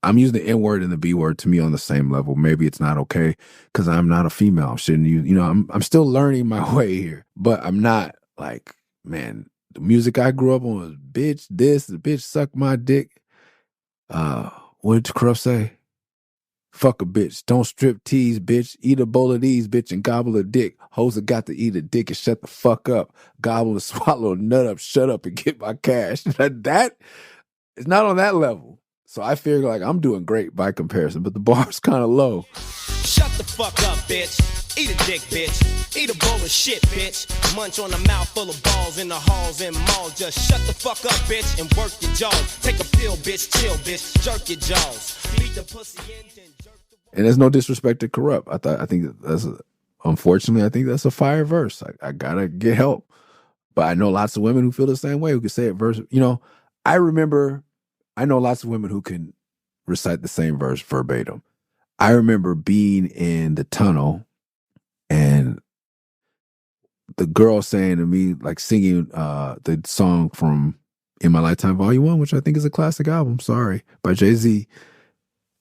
[SPEAKER 1] I'm using the N word and the B word to me on the same level. Maybe it's not okay because I'm not a female. Shouldn't you? I'm still learning my way here, but I'm not like, man, the music I grew up on was bitch this, the bitch suck my dick. What did Corrupt say? Fuck a bitch. Don't strip tease, bitch. Eat a bowl of these, bitch, and gobble a dick. Hoes have got to eat a dick and shut the fuck up. Gobble and swallow a nut up, shut up and get my cash. That is not on that level. So I figure like I'm doing great by comparison, but the bar's kind of low.
[SPEAKER 7] Shut the fuck up, bitch. Eat a dick, bitch. Eat a bowl of shit, bitch. Munch on a mouth full of balls in the halls and malls. Just shut the fuck up, bitch, and work your jaws. Take a pill, bitch. Chill, bitch. Jerk your jaws. Beat the pussy in, then jerk the
[SPEAKER 1] And there's no disrespect to Corrupt. Unfortunately, I think that's a fire verse. I gotta get help. But I know lots of women who feel the same way, who can say it verse. I know lots of women who can recite the same verse verbatim. I remember being in the tunnel and the girl saying to me, like singing the song from In My Lifetime Volume 1, which I think is a classic album, sorry, by Jay-Z.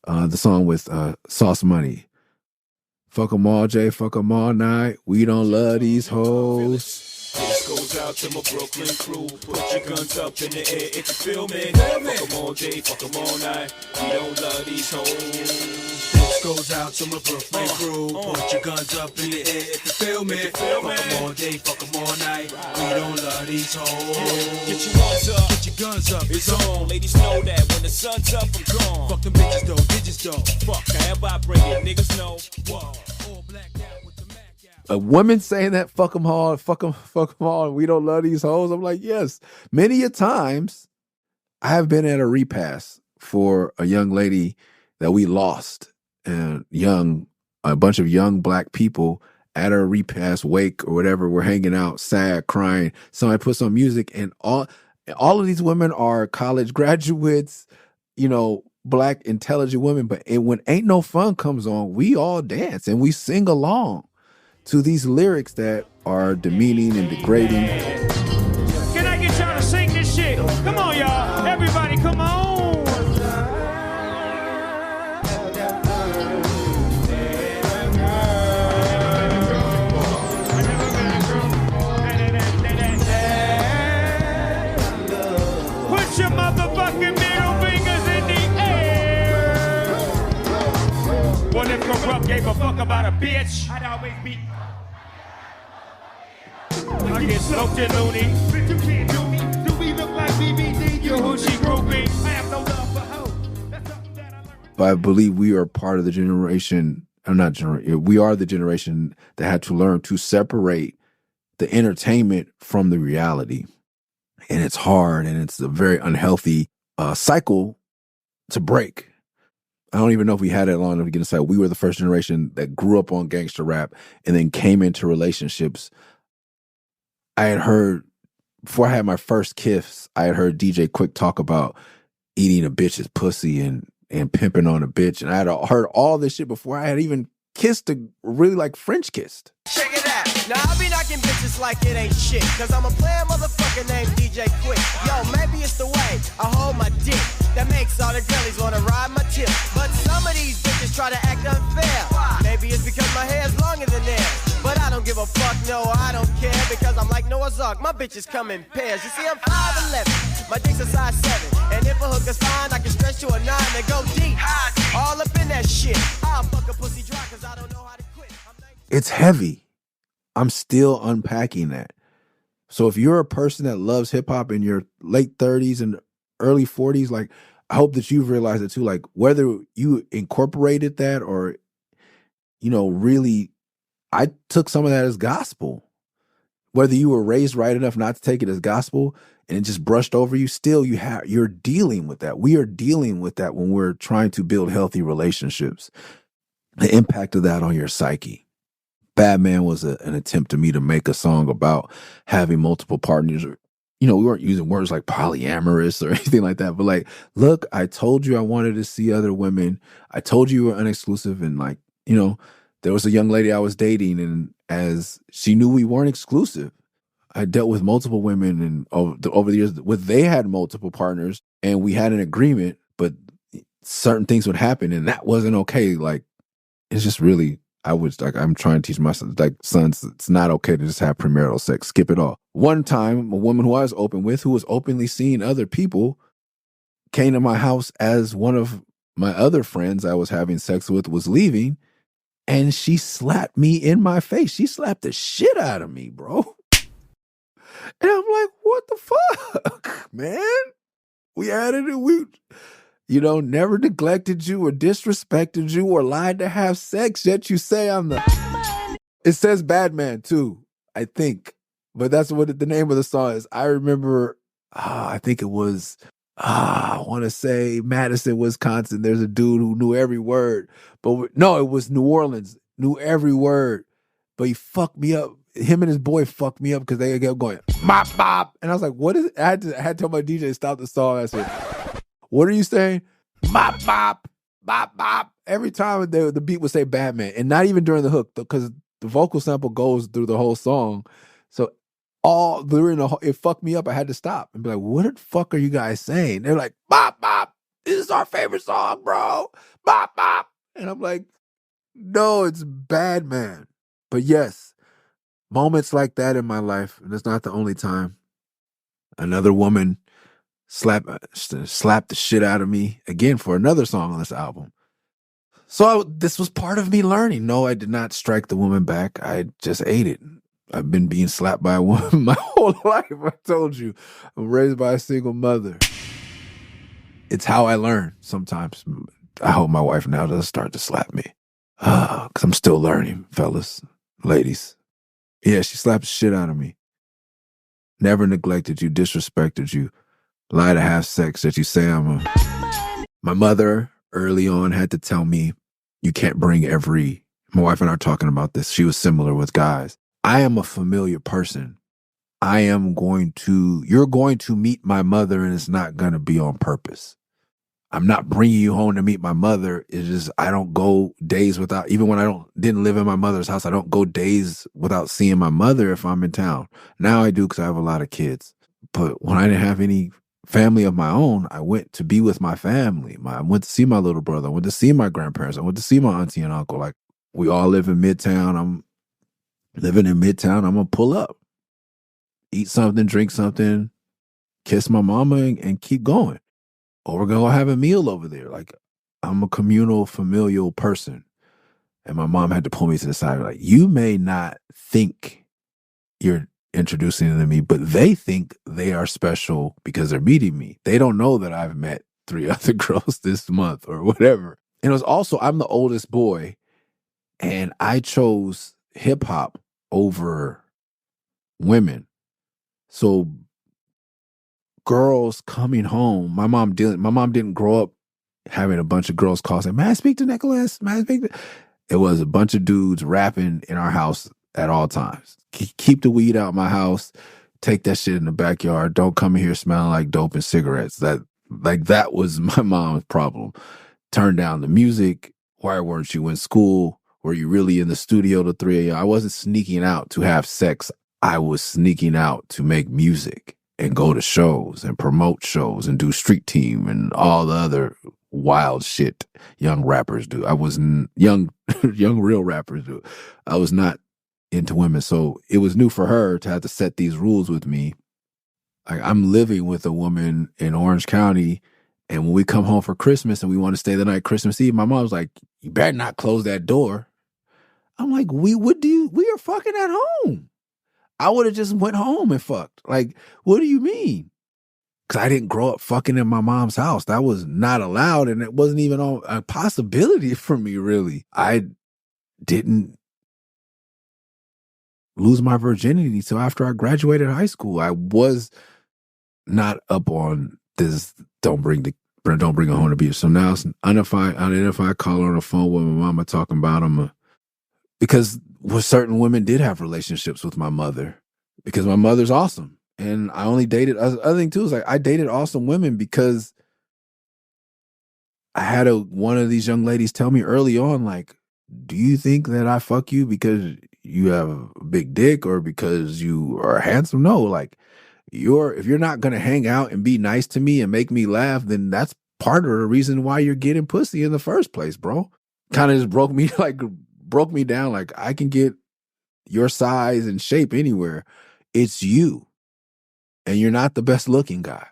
[SPEAKER 1] The song with Sauce Money. Fuck them all, Jay, fuck them all night. We don't love these hoes.
[SPEAKER 2] This goes out to my Brooklyn crew. Put your guns up in the air if you feel me. Fuck them all day, fuck them all night. We don't love these hoes. This goes out to my Brooklyn crew. Put your guns up in the air if you feel me. Fuck them all day, fuck them all night. We don't love these hoes. Get your ones up, get your guns up. It's on. Ladies know that when the sun's up, I'm gone. Fuck them bitches though, digits though. Fuck, however I bring it, niggas know. Whoa. All blacked out with the Mac out.
[SPEAKER 1] A woman saying that, fuck them all, fuck them all, we don't love these hoes. I'm like, yes. Many a times I have been at a repass for a young lady that we lost, and a bunch of young black people at a repass wake or whatever. We're hanging out, sad, crying. Somebody puts on music, and all of these women are college graduates, black intelligent women. But when Ain't No Fun comes on, we all dance and we sing along to these lyrics that are demeaning and degrading.
[SPEAKER 9] Can I get y'all to sing this shit? Come on, y'all. Everybody, come on. Put your motherfucking middle fingers in the air. What if Corrupt gave a fuck about a bitch? I'd always be. I get smoked in loony. Bitch, you can't do me. Do we look like BBD? You hoochie groupie. I have no love for hoes. That's something that I learned.
[SPEAKER 1] But I believe we are part of the generation, we are the generation that had to learn to separate the entertainment from the reality. And it's hard, and it's a very unhealthy cycle to break. I don't even know if we had it long enough to get inside. We were the first generation that grew up on gangster rap and then came into relationships. I had heard, before I had my first kiss, I had heard DJ Quick talk about eating a bitch's pussy and pimping on a bitch. And I had heard all this shit before I had even kissed really like French kissed.
[SPEAKER 6] Check it out. Now I be knocking bitches like it ain't shit. Cause I'm a player motherfucker named DJ Quick. Yo, maybe it's the way I hold my dick that makes all the girlies wanna ride my tip. But some of these bitches try to act unfair. Maybe it's because my hair's longer than theirs. But I don't give a fuck, no, I don't care. Because I'm like Noah's Ark, my bitches come in pairs. You see, I'm 5'11", my dick's a size 7. And if a hooker's fine, I can stretch to a 9 and go deep. All up in that shit. I'll fuck a pussy dry cause I don't know how to quit.
[SPEAKER 1] It's heavy. I'm still unpacking that. So if you're a person that loves hip hop in your late 30s and early 40s, like, I hope that you've realized it too. Like, whether you incorporated that or, really, I took some of that as gospel. Whether you were raised right enough not to take it as gospel and it just brushed over you, still you're dealing with that. We are dealing with that when we're trying to build healthy relationships. The impact of that on your psyche. Bad Man was an attempt to me to make a song about having multiple partners. We weren't using words like polyamorous or anything like that, but like, look, I told you I wanted to see other women. I told you were unexclusive. And like, there was a young lady I was dating, and as she knew we weren't exclusive, I dealt with multiple women, and over the years, they had multiple partners, and we had an agreement, but certain things would happen, and that wasn't okay. Like, it's just really, I'm trying to teach my sons, it's not okay to just have premarital sex. Skip it all. One time, a woman who I was open with, who was openly seeing other people, came to my house as one of my other friends I was having sex with was leaving, and she slapped me in my face. She slapped the shit out of me, bro. And I'm like, what the fuck, man? We had it, and we, never neglected you or disrespected you or lied to have sex, yet you say I'm the... It says Bad Man, too, I think. But that's what the name of the song is. I remember, I think it was I want to say Madison, Wisconsin. There's a dude who knew every word, but no, it was New Orleans. Knew every word, but he fucked me up. Him and his boy fucked me up because they kept going bop bop, and I was like, "What is?" I had to tell my DJ stop the song. I said, "What are you saying?" Bop bop bop bop. Every time the beat would say Batman, and not even during the hook because the vocal sample goes through the whole song. So all during it fucked me up. I had to stop and be like, "What the fuck are you guys saying?" They're like, "Bop bop, this is our favorite song, bro. Bop bop," and I'm like, "No, it's Bad Man." But yes, moments like that in my life, and it's not the only time. Another woman slapped the shit out of me again for another song on this album. So this was part of me learning. No, I did not strike the woman back. I just ate it. I've been being slapped by a woman my whole life. I told you, I'm raised by a single mother. It's how I learn sometimes. I hope my wife now doesn't start to slap me. Because I'm still learning, fellas, ladies. Yeah, she slapped the shit out of me. Never neglected you, disrespected you, lie to have sex that you say I'm a... My mother early on had to tell me, you can't bring my wife and I are talking about this. She was similar with guys. I am a familiar person. You're going to meet my mother and it's not going to be on purpose. I'm not bringing you home to meet my mother. It's just, I don't go days without, even when didn't live in my mother's house, I don't go days without seeing my mother if I'm in town. Now I do because I have a lot of kids. But when I didn't have any family of my own, I went to be with my family. I went to see my little brother. I went to see my grandparents. I went to see my auntie and uncle. Like, we all live in Midtown. I'm living in Midtown. I'm going to pull up, eat something, drink something, kiss my mama and keep going. Or we're going to go have a meal over there. Like, I'm a communal, familial person. And my mom had to pull me to the side. Like, you may not think you're introducing them to me, but they think they are special because they're meeting me. They don't know that I've met 3 other girls this month or whatever. And it was also, I'm the oldest boy, and I chose hip hop over women. So girls coming home, my mom didn't grow up having a bunch of girls call saying, "May I speak to Nicholas? May I speak to..." It was a bunch of dudes rapping in our house at all times. Keep the weed out of my house. Take that shit in the backyard. Don't come in here smelling like dope and cigarettes. That was my mom's problem. Turn down the music. Why weren't you in school? Were you really in the studio till 3 a.m.? I wasn't sneaking out to have sex. I was sneaking out to make music and go to shows and promote shows and do street team and all the other wild shit young rappers do. I was young real rappers do. I was not into women. So it was new for her to have to set these rules with me. Like, I'm living with a woman in Orange County, and when we come home for Christmas and we want to stay the night Christmas Eve, my mom's like, "You better not close that door." I'm like, we are fucking at home. I would have just went home and fucked. Like, what do you mean? Because I didn't grow up fucking in my mom's house. That was not allowed, and it wasn't even a possibility for me, really. I didn't lose my virginity till after I graduated high school. I was not up on this, don't bring it home to be. So now it's unidentified caller on the phone with my mama talking about him. Because certain women did have relationships with my mother, because my mother's awesome. And I only dated, other thing too is like, I dated awesome women because I had one of these young ladies tell me early on, like, "Do you think that I fuck you because you have a big dick or because you are handsome?" No, like, if you're not going to hang out and be nice to me and make me laugh, then that's part of the reason why you're getting pussy in the first place, bro. Kind of just broke me down. Like, I can get your size and shape anywhere. It's you. And you're not the best looking guy.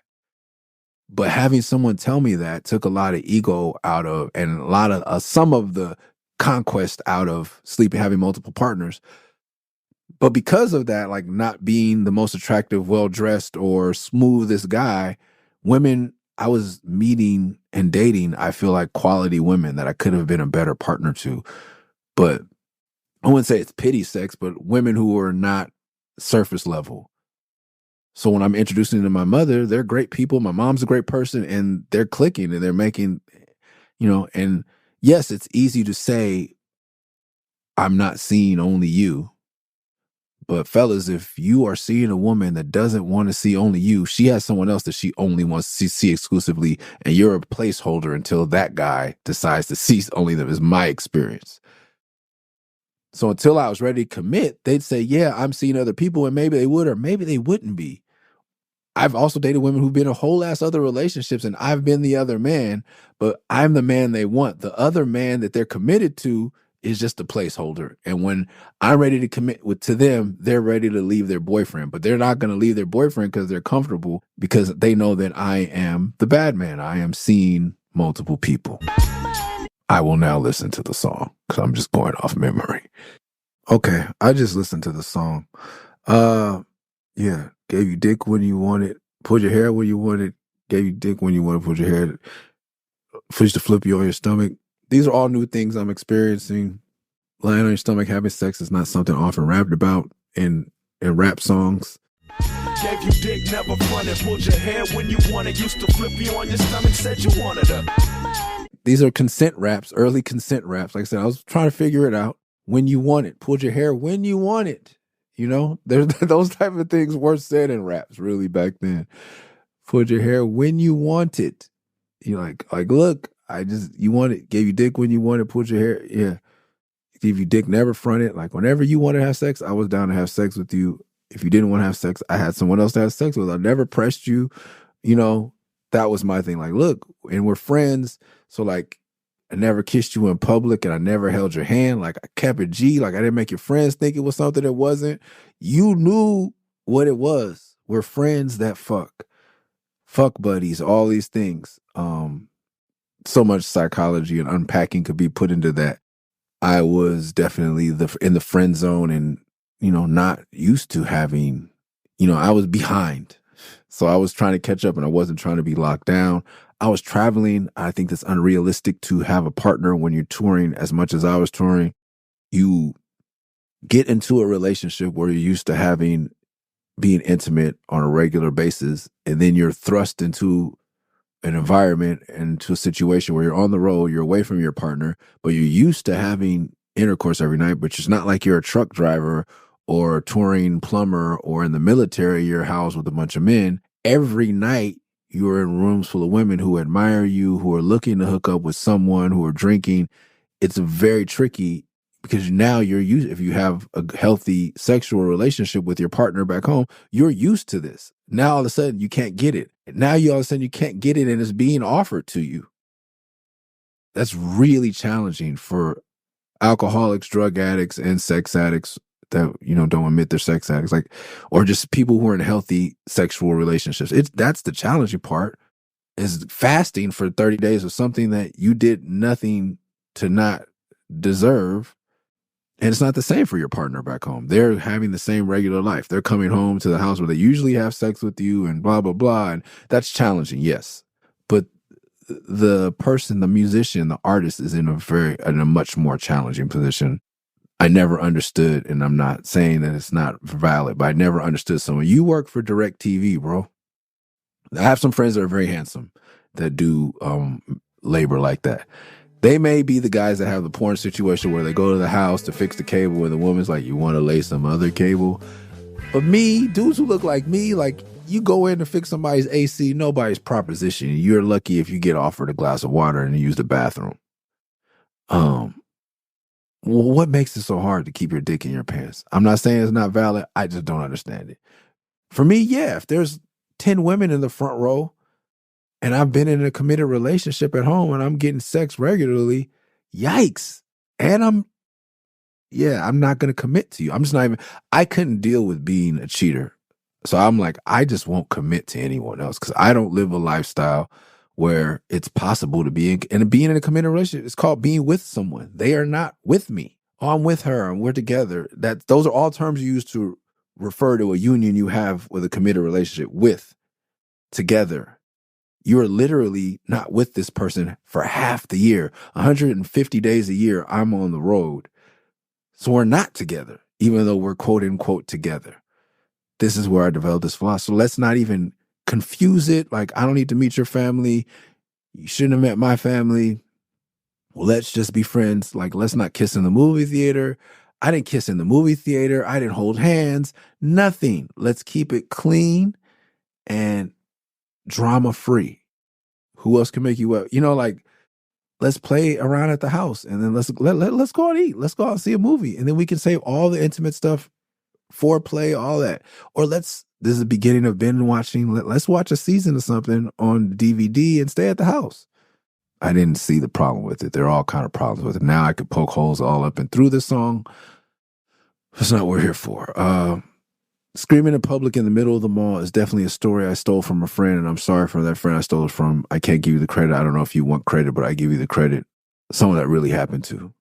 [SPEAKER 1] But having someone tell me that took a lot of ego out of, and a lot of some of the conquest out of having multiple partners. But because of that, like, not being the most attractive, well-dressed, or smoothest guy, women I was meeting and dating, I feel like quality women that I could have been a better partner to. But I wouldn't say it's pity sex, but women who are not surface level. So when I'm introducing them to my mother, they're great people. My mom's a great person, and they're clicking and they're making, and yes, it's easy to say, I'm not seeing only you. But fellas, if you are seeing a woman that doesn't want to see only you, she has someone else that she only wants to see exclusively, and you're a placeholder until that guy decides to see only them, is my experience. So until I was ready to commit, they'd say, yeah, I'm seeing other people, and maybe they would or maybe they wouldn't be. I've also dated women who've been in whole ass other relationships, and I've been the other man, but I'm the man they want. The other man that they're committed to is just a placeholder. And when I'm ready to commit to them, they're ready to leave their boyfriend, but they're not going to leave their boyfriend because they're comfortable, because they know that I am the bad man. I am seeing multiple people. I will now listen to the song because I'm just going off memory. Okay, I just listened to the song. Yeah, gave you dick when you wanted, pulled your hair when you wanted, gave you dick when you wanted, pulled your hair, fish to flip you on your stomach. These are all new things I'm experiencing. Lying on your stomach, having sex is not something often rapped about in rap songs.
[SPEAKER 2] Gave you dick, never fronted, pulled your hair when you wanted, used to flip you on your stomach, said you wanted her.
[SPEAKER 1] These are consent raps, early consent raps. Like I said, I was trying to figure it out. When you want it, pulled your hair when you want it. There's those type of things were said in raps really back then. Pulled your hair when you want it. You're like, look, you want it, gave you dick when you want it, pulled your hair. Yeah. Give you dick, never fronted. Like whenever you want to have sex, I was down to have sex with you. If you didn't want to have sex, I had someone else to have sex with. I never pressed you. That was my thing. Like, look, and we're friends. So like, I never kissed you in public, and I never held your hand. Like I kept it G. Like I didn't make your friends think it was something it wasn't. You knew what it was. We're friends that fuck buddies, all these things. So much psychology and unpacking could be put into that. I was definitely in the friend zone, and not used to having. I was behind, so I was trying to catch up, and I wasn't trying to be locked down. I was traveling. I think it's unrealistic to have a partner when you're touring as much as I was touring. You get into a relationship where you're used to being intimate on a regular basis, and then you're thrust into an environment and to a situation where you're on the road, you're away from your partner, but you're used to having intercourse every night, but it's not like you're a truck driver or a touring plumber or in the military, you're housed with a bunch of men. Every night, you're in rooms full of women who admire you, who are looking to hook up with someone, who are drinking. It's very tricky because now you're used, if you have a healthy sexual relationship with your partner back home, you're used to this. Now all of a sudden you can't get it. Now all of a sudden you can't get it and it's being offered to you. That's really challenging for alcoholics, drug addicts, and sex addicts that, don't admit they're sex addicts, or just people who are in healthy sexual relationships. That's the challenging part, is fasting for 30 days of something that you did nothing to not deserve. And it's not the same for your partner back home. They're having the same regular life. They're coming home to the house where they usually have sex with you and blah, blah, blah. And that's challenging, yes. But the person, the musician, the artist is in a much more challenging position. I never understood, and I'm not saying that it's not valid, but I never understood someone. You work for DirecTV, bro. I have some friends that are very handsome that do labor like that. They may be the guys that have the porn situation where they go to the house to fix the cable and the woman's like, you want to lay some other cable? But me, dudes who look like me, like you go in to fix somebody's AC, nobody's propositioning. You're lucky if you get offered a glass of water and use the bathroom. Well, what makes it so hard to keep your dick in your pants? I'm not saying it's not valid. I just don't understand it. For me, yeah, if there's 10 women in the front row and I've been in a committed relationship at home and I'm getting sex regularly, yikes. And I'm not going to commit to you. I couldn't deal with being a cheater. So I'm like, I just won't commit to anyone else because I don't live a lifestyle where it's possible to being in a committed relationship. It's called being with someone. They are not with me. Oh, I'm with her and we're together. Those are all terms you use to refer to a union you have with a committed relationship with, together. You're literally not with this person for half the year. 150 days a year, I'm on the road. So we're not together, even though we're quote unquote together. this is where I developed this philosophy. So let's not even confuse it. Like, I don't need to meet your family. You shouldn't have met my family. Let's just be friends. Like, let's not kiss in the movie theater. I didn't kiss in the movie theater. I didn't hold hands. Nothing. Let's keep it clean and drama free. Who else can make you up? You know, like, let's play around at the house, and then let's go and eat. Let's go out and see a movie, and then we can save all the intimate stuff, foreplay, all that. Or this is the beginning of binge watching. Let's watch a season of something on DVD and stay at the house. I didn't see the problem with it. There are all kind of problems with it. Now I could poke holes all up and through this song. That's not what we're here for. Screaming in public in the middle of the mall is definitely a story I stole from a friend, and I'm sorry for that friend I stole it from. I can't give you the credit. I don't know if you want credit, but I give you the credit. Someone that really happened to.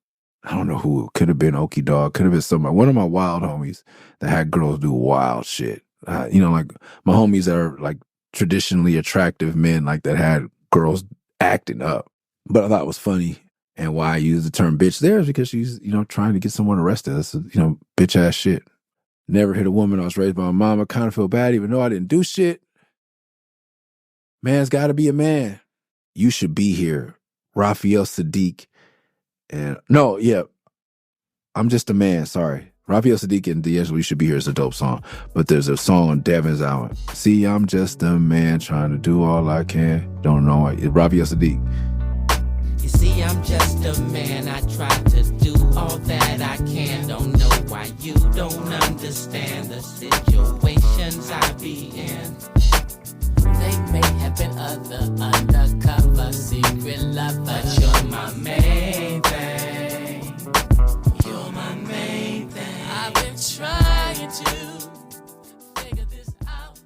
[SPEAKER 1] I don't know who. Could have been Okie Dog. Could have been somebody. One of my wild homies that had girls do wild shit. You know, like my homies that are like traditionally attractive men, like that had girls acting up. But I thought it was funny. And why I use the term bitch there is because she's, you know, trying to get someone arrested. That's, you know, bitch ass shit. Never hit a woman. I was raised by my mom. I kind of feel bad even though I didn't do shit. Man's got to be a man. You should be here. Raphael Sadiq. And no, yeah. I'm just a man. Sorry. Raphael Sadiq and D'Angelo, You Should Be Here is a dope song. But there's a song on Devin's album. See, I'm just a man trying to do all I can. Don't know why. Raphael Sadiq.
[SPEAKER 10] You see, I'm just a man. I try to do all that I can. Don't know why you don't understand the situations I be in. They may have been other undercover secret lovers, but you're my main thing. You're my main thing. I've been trying to figure this out.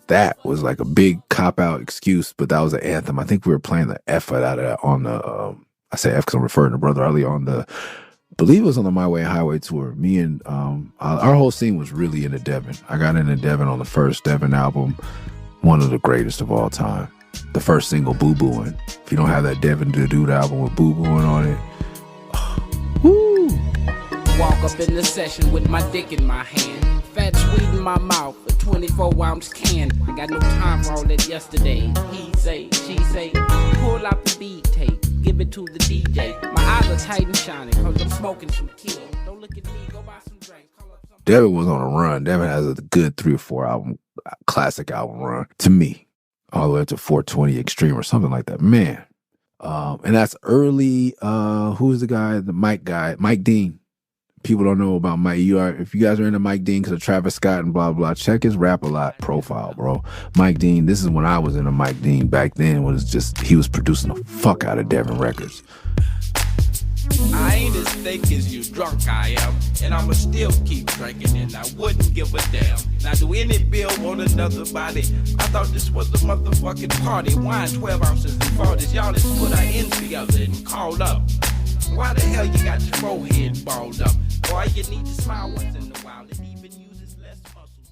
[SPEAKER 1] That was like a big cop-out excuse, but that was an anthem. I think we were playing the F out of that on the, I say F because I'm referring to Brother Ali on the, I believe it was on the My Way Highway tour. Me and, our whole scene was really into Devin. I got into Devin on the first Devin album, one of the greatest of all time. The first single, Boo Booin'. If you don't have that Devin the Dude album with Boo Booin' on it, woo!
[SPEAKER 10] Walk up in the session with my dick in my hand, fat sweet in my mouth, a 24-ounce can. I got no time for all that yesterday. He say, she say, pull out the beat tape, give it to the DJ. My eyes are tight and shining, cause I'm smoking some kill. Don't look at me, go buy some drinks.
[SPEAKER 1] Devin was on a run. Devin has a good 3 or 4 album, classic album run, to me, all the way up to 420 Extreme or something like that. Man. And that's early, who's the guy, the Mike guy, Mike Dean. People don't know about Mike. If you guys are into Mike Dean because of Travis Scott and blah, blah, check his Rap A Lot profile, bro. Mike Dean, this is when I was into Mike Dean. Back then, was just, he was producing the fuck out of Devin Records.
[SPEAKER 11] I ain't as thick as you drunk I am, and I'ma still keep drinking, and I wouldn't give a damn. Now do any bill want another body? I thought this was a motherfucking party. Wine 12 ounces and 40s, y'all just put our ends together and called up. Why the hell you got your forehead balled up? Boy, you need to smile once in a while. It even uses less muscles.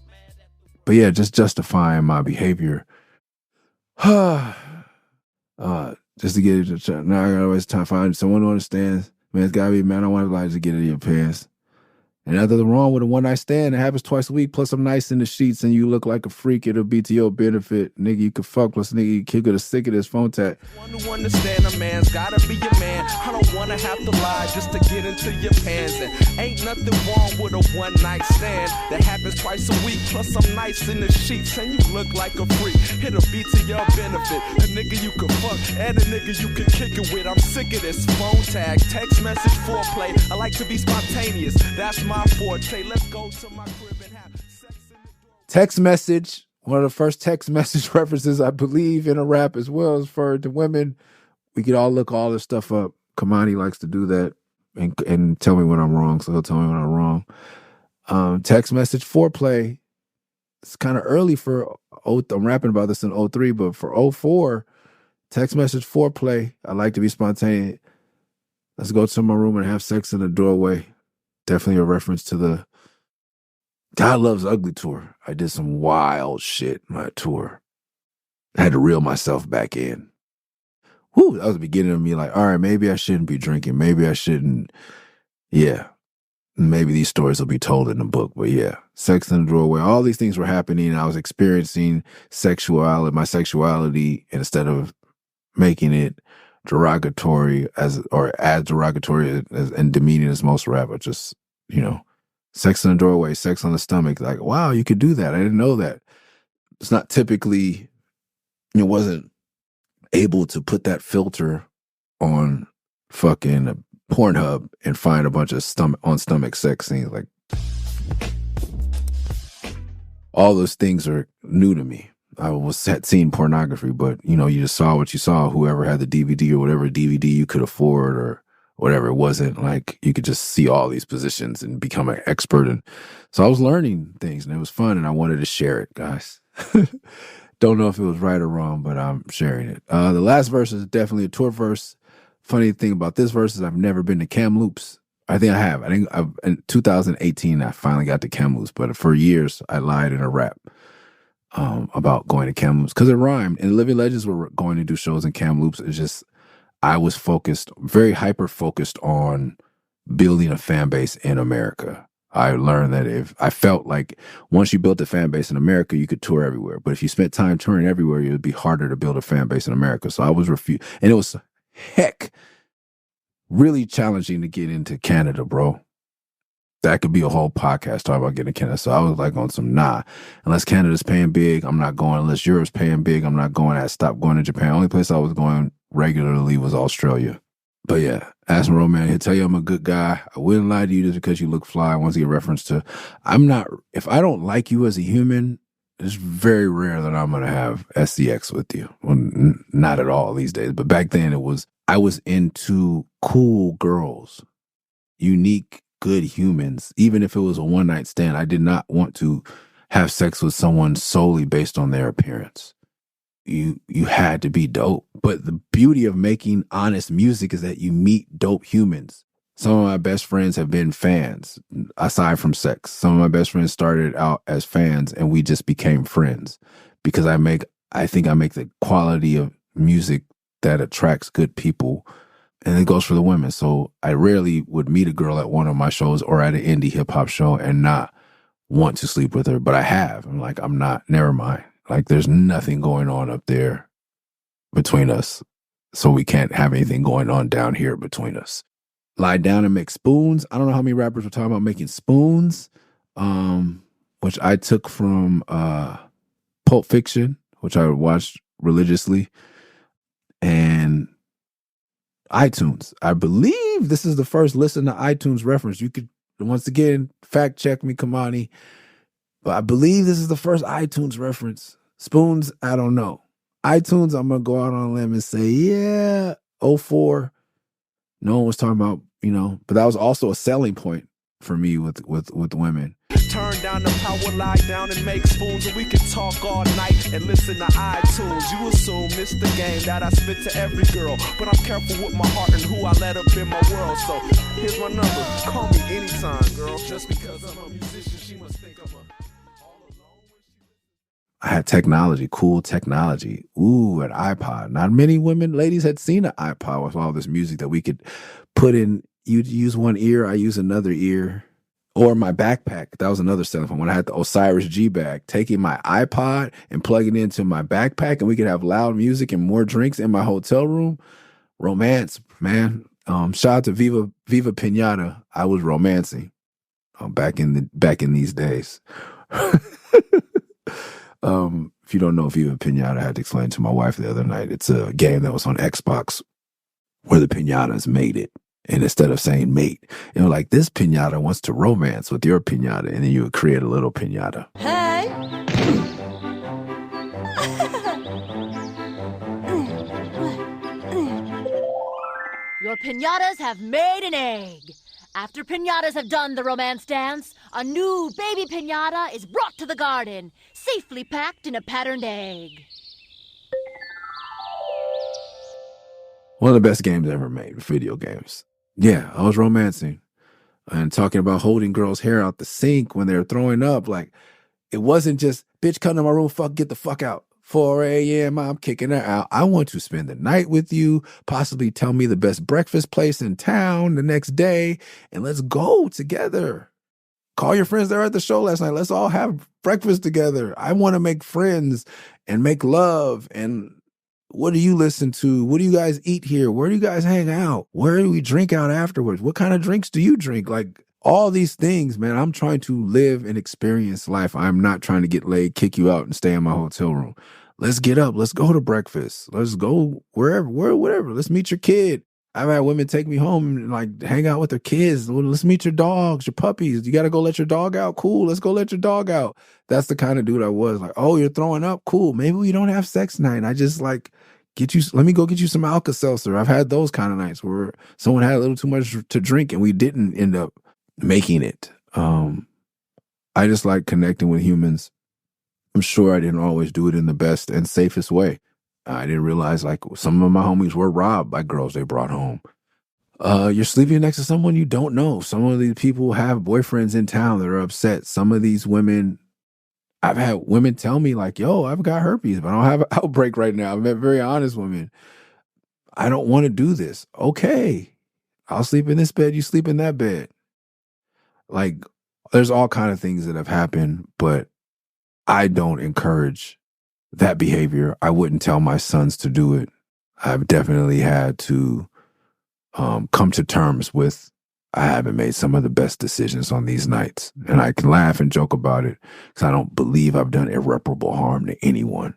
[SPEAKER 1] But yeah, just justifying my behavior. Just to get it to now I gotta waste time finding someone who understands. Man, it's gotta be, man, I don't want to lie to get it in your pants. And nothing wrong with a one night stand. It happens twice a week, plus I'm nice in the sheets and you look like a freak, it'll be to your benefit. Nigga, you can fuck, plus nigga, you can get a sick of this phone tap.
[SPEAKER 2] Want to understand a man's gotta be a man. I don't wanna have to lie just to get into your pants. And ain't nothing wrong with a one night stand. That happens twice a week, plus I'm nice in the sheets and you look like a freak. It'll be to your benefit. A nigga you can fuck and a nigga you can kick it with. I'm sick of this phone tag, text message, foreplay. I like to be spontaneous. That's my forte. Let's go to my crib and have sex in the door.
[SPEAKER 1] Text message, one of the first text message references I believe in a rap as well as for the women. We could all look all this stuff up. Kamani likes to do that and tell me when I'm wrong, so he'll tell me when I'm wrong. Text message foreplay. It's kind of early for, I'm rapping about this in 03, but for 04, text message foreplay, I like to be spontaneous. Let's go to my room and have sex in the doorway. Definitely a reference to the God Loves Ugly tour. I did some wild shit on that tour. I had to reel myself back in. Whew, that was the beginning of me like, all right, maybe I shouldn't be drinking. Maybe I shouldn't. Yeah. maybe these stories will be told in the book, but yeah, sex in the doorway, all these things were happening. And I was experiencing my sexuality, and instead of making it derogatory as derogatory and demeaning as most rap, just, sex in the doorway, sex on the stomach. Like, wow, you could do that. I didn't know that. It's not typically, wasn't able to put that filter on fucking Pornhub and find a bunch of stomach sex scenes. Like, all those things are new to me. I had seen pornography, but you just saw what you saw. Whoever had the DVD or whatever DVD you could afford or whatever, it wasn't like you could just see all these positions and become an expert. And so I was learning things, and it was fun, and I wanted to share it, guys. Don't know if it was right or wrong, but I'm sharing it. The last verse is definitely a tour verse. Funny thing about this verse is I've never been to Kamloops. I think I have. In 2018, I finally got to Kamloops, but for years I lied in a rap about going to Kamloops because it rhymed. And Living Legends were going to do shows in Kamloops. It's just I was very hyper focused on building a fan base in America. I learned that I felt like once you built a fan base in America, you could tour everywhere. But if you spent time touring everywhere, it would be harder to build a fan base in America. So I was refused. And it was, really challenging to get into Canada, bro. That could be a whole podcast talking about getting to Canada. So I was like on some, unless Canada's paying big, I'm not going. Unless Europe's paying big, I'm not going. I stopped going to Japan. Only place I was going regularly was Australia. But yeah, ask my road man. He'll tell you I'm a good guy. I wouldn't lie to you just because you look fly. Once again, reference to, if I don't like you as a human, it's very rare that I'm going to have SCX with you. Well, not at all these days. But back then I was into cool girls, unique, good humans. Even if it was a one-night stand, I did not want to have sex with someone solely based on their appearance. You had to be dope. But the beauty of making honest music is that you meet dope humans. Some of my best friends have been fans, aside from sex. Some of my best friends started out as fans, and we just became friends because I think I make the quality of music that attracts good people, and it goes for the women. So I rarely would meet a girl at one of my shows or at an indie hip hop show and not want to sleep with her, but I have. I'm like, never mind. Like, there's nothing going on up there between us, so we can't have anything going on down here between us. Lie down and make spoons. I don't know how many rappers were talking about making spoons, which I took from Pulp Fiction, which I watched religiously, and iTunes. I believe this is the first listen to iTunes reference. You could, once again, fact check me, Kamani, but I believe this is the first iTunes reference. Spoons, I don't know. iTunes, I'm going to go out on a limb and say, yeah, 04. No one was talking about, but that was also a selling point for me with women.
[SPEAKER 2] Turn down the power, lie down and make spoons, and we can talk all night and listen to iTunes. You assume it's the game that I spit to every girl, but I'm careful with my heart and who I let up in my world. So here's my number, call me anytime, girl. Just because I'm a musician, she must think I'm
[SPEAKER 1] I had technology, cool technology. Ooh, an iPod. Not many ladies had seen an iPod with all this music that we could put in. You'd use one ear, I use another ear. Or my backpack. That was another selling point. When I had the Osiris G bag, taking my iPod and plugging it into my backpack, and we could have loud music and more drinks in my hotel room. Romance, man. Shout out to Viva Pinata. I was romancing back in these days. If you don't know Viva Pinata, I had to explain to my wife the other night. It's a game that was on Xbox where the pinatas made it. And instead of saying mate, it was like, this pinata wants to romance with your pinata. And then you would create a little pinata.
[SPEAKER 12] Hey. Your pinatas have made an egg. After pinatas have done the romance dance, a new baby pinata is brought to the garden, safely packed in a patterned egg.
[SPEAKER 1] One of the best games ever made, video games. Yeah, I was romancing and talking about holding girls' hair out the sink when they're throwing up. Like, it wasn't just, bitch, come to my room, get the fuck out. 4 a.m., I'm kicking her out. I want to spend the night with you, possibly tell me the best breakfast place in town the next day, and let's go together. Call your friends that were at the show last night. Let's all have breakfast together. I want to make friends and make love. And what do you listen to? What do you guys eat here? Where do you guys hang out? Where do we drink out afterwards? What kind of drinks do you drink? Like all these things, man. I'm trying to live and experience life. I'm not trying to get laid, kick you out, and stay in my hotel room. Let's get up. Let's go to breakfast. Let's go wherever, whatever. Let's meet your kid. I've had women take me home and like hang out with their kids. Well, let's meet your dogs, your puppies. You got to go let your dog out. Cool. Let's go let your dog out. That's the kind of dude I was. Like, oh, you're throwing up. Cool. Maybe we don't have sex tonight. I just like let me go get you some Alka-Seltzer. I've had those kind of nights where someone had a little too much to drink and we didn't end up making it. I just like connecting with humans. I'm sure I didn't always do it in the best and safest way. I didn't realize like some of my homies were robbed by girls they brought home. You're sleeping next to someone you don't know. Some of these people have boyfriends in town that are upset. Some of these women, I've had women tell me like, yo, I've got herpes, but I don't have an outbreak right now. I've met very honest women. I don't want to do this. Okay. I'll sleep in this bed. You sleep in that bed. Like there's all kind of things that have happened, but I don't encourage that behavior. I wouldn't tell my sons to do it. I've definitely had to come to terms with I haven't made some of the best decisions on these nights. And I can laugh and joke about it because I don't believe I've done irreparable harm to anyone.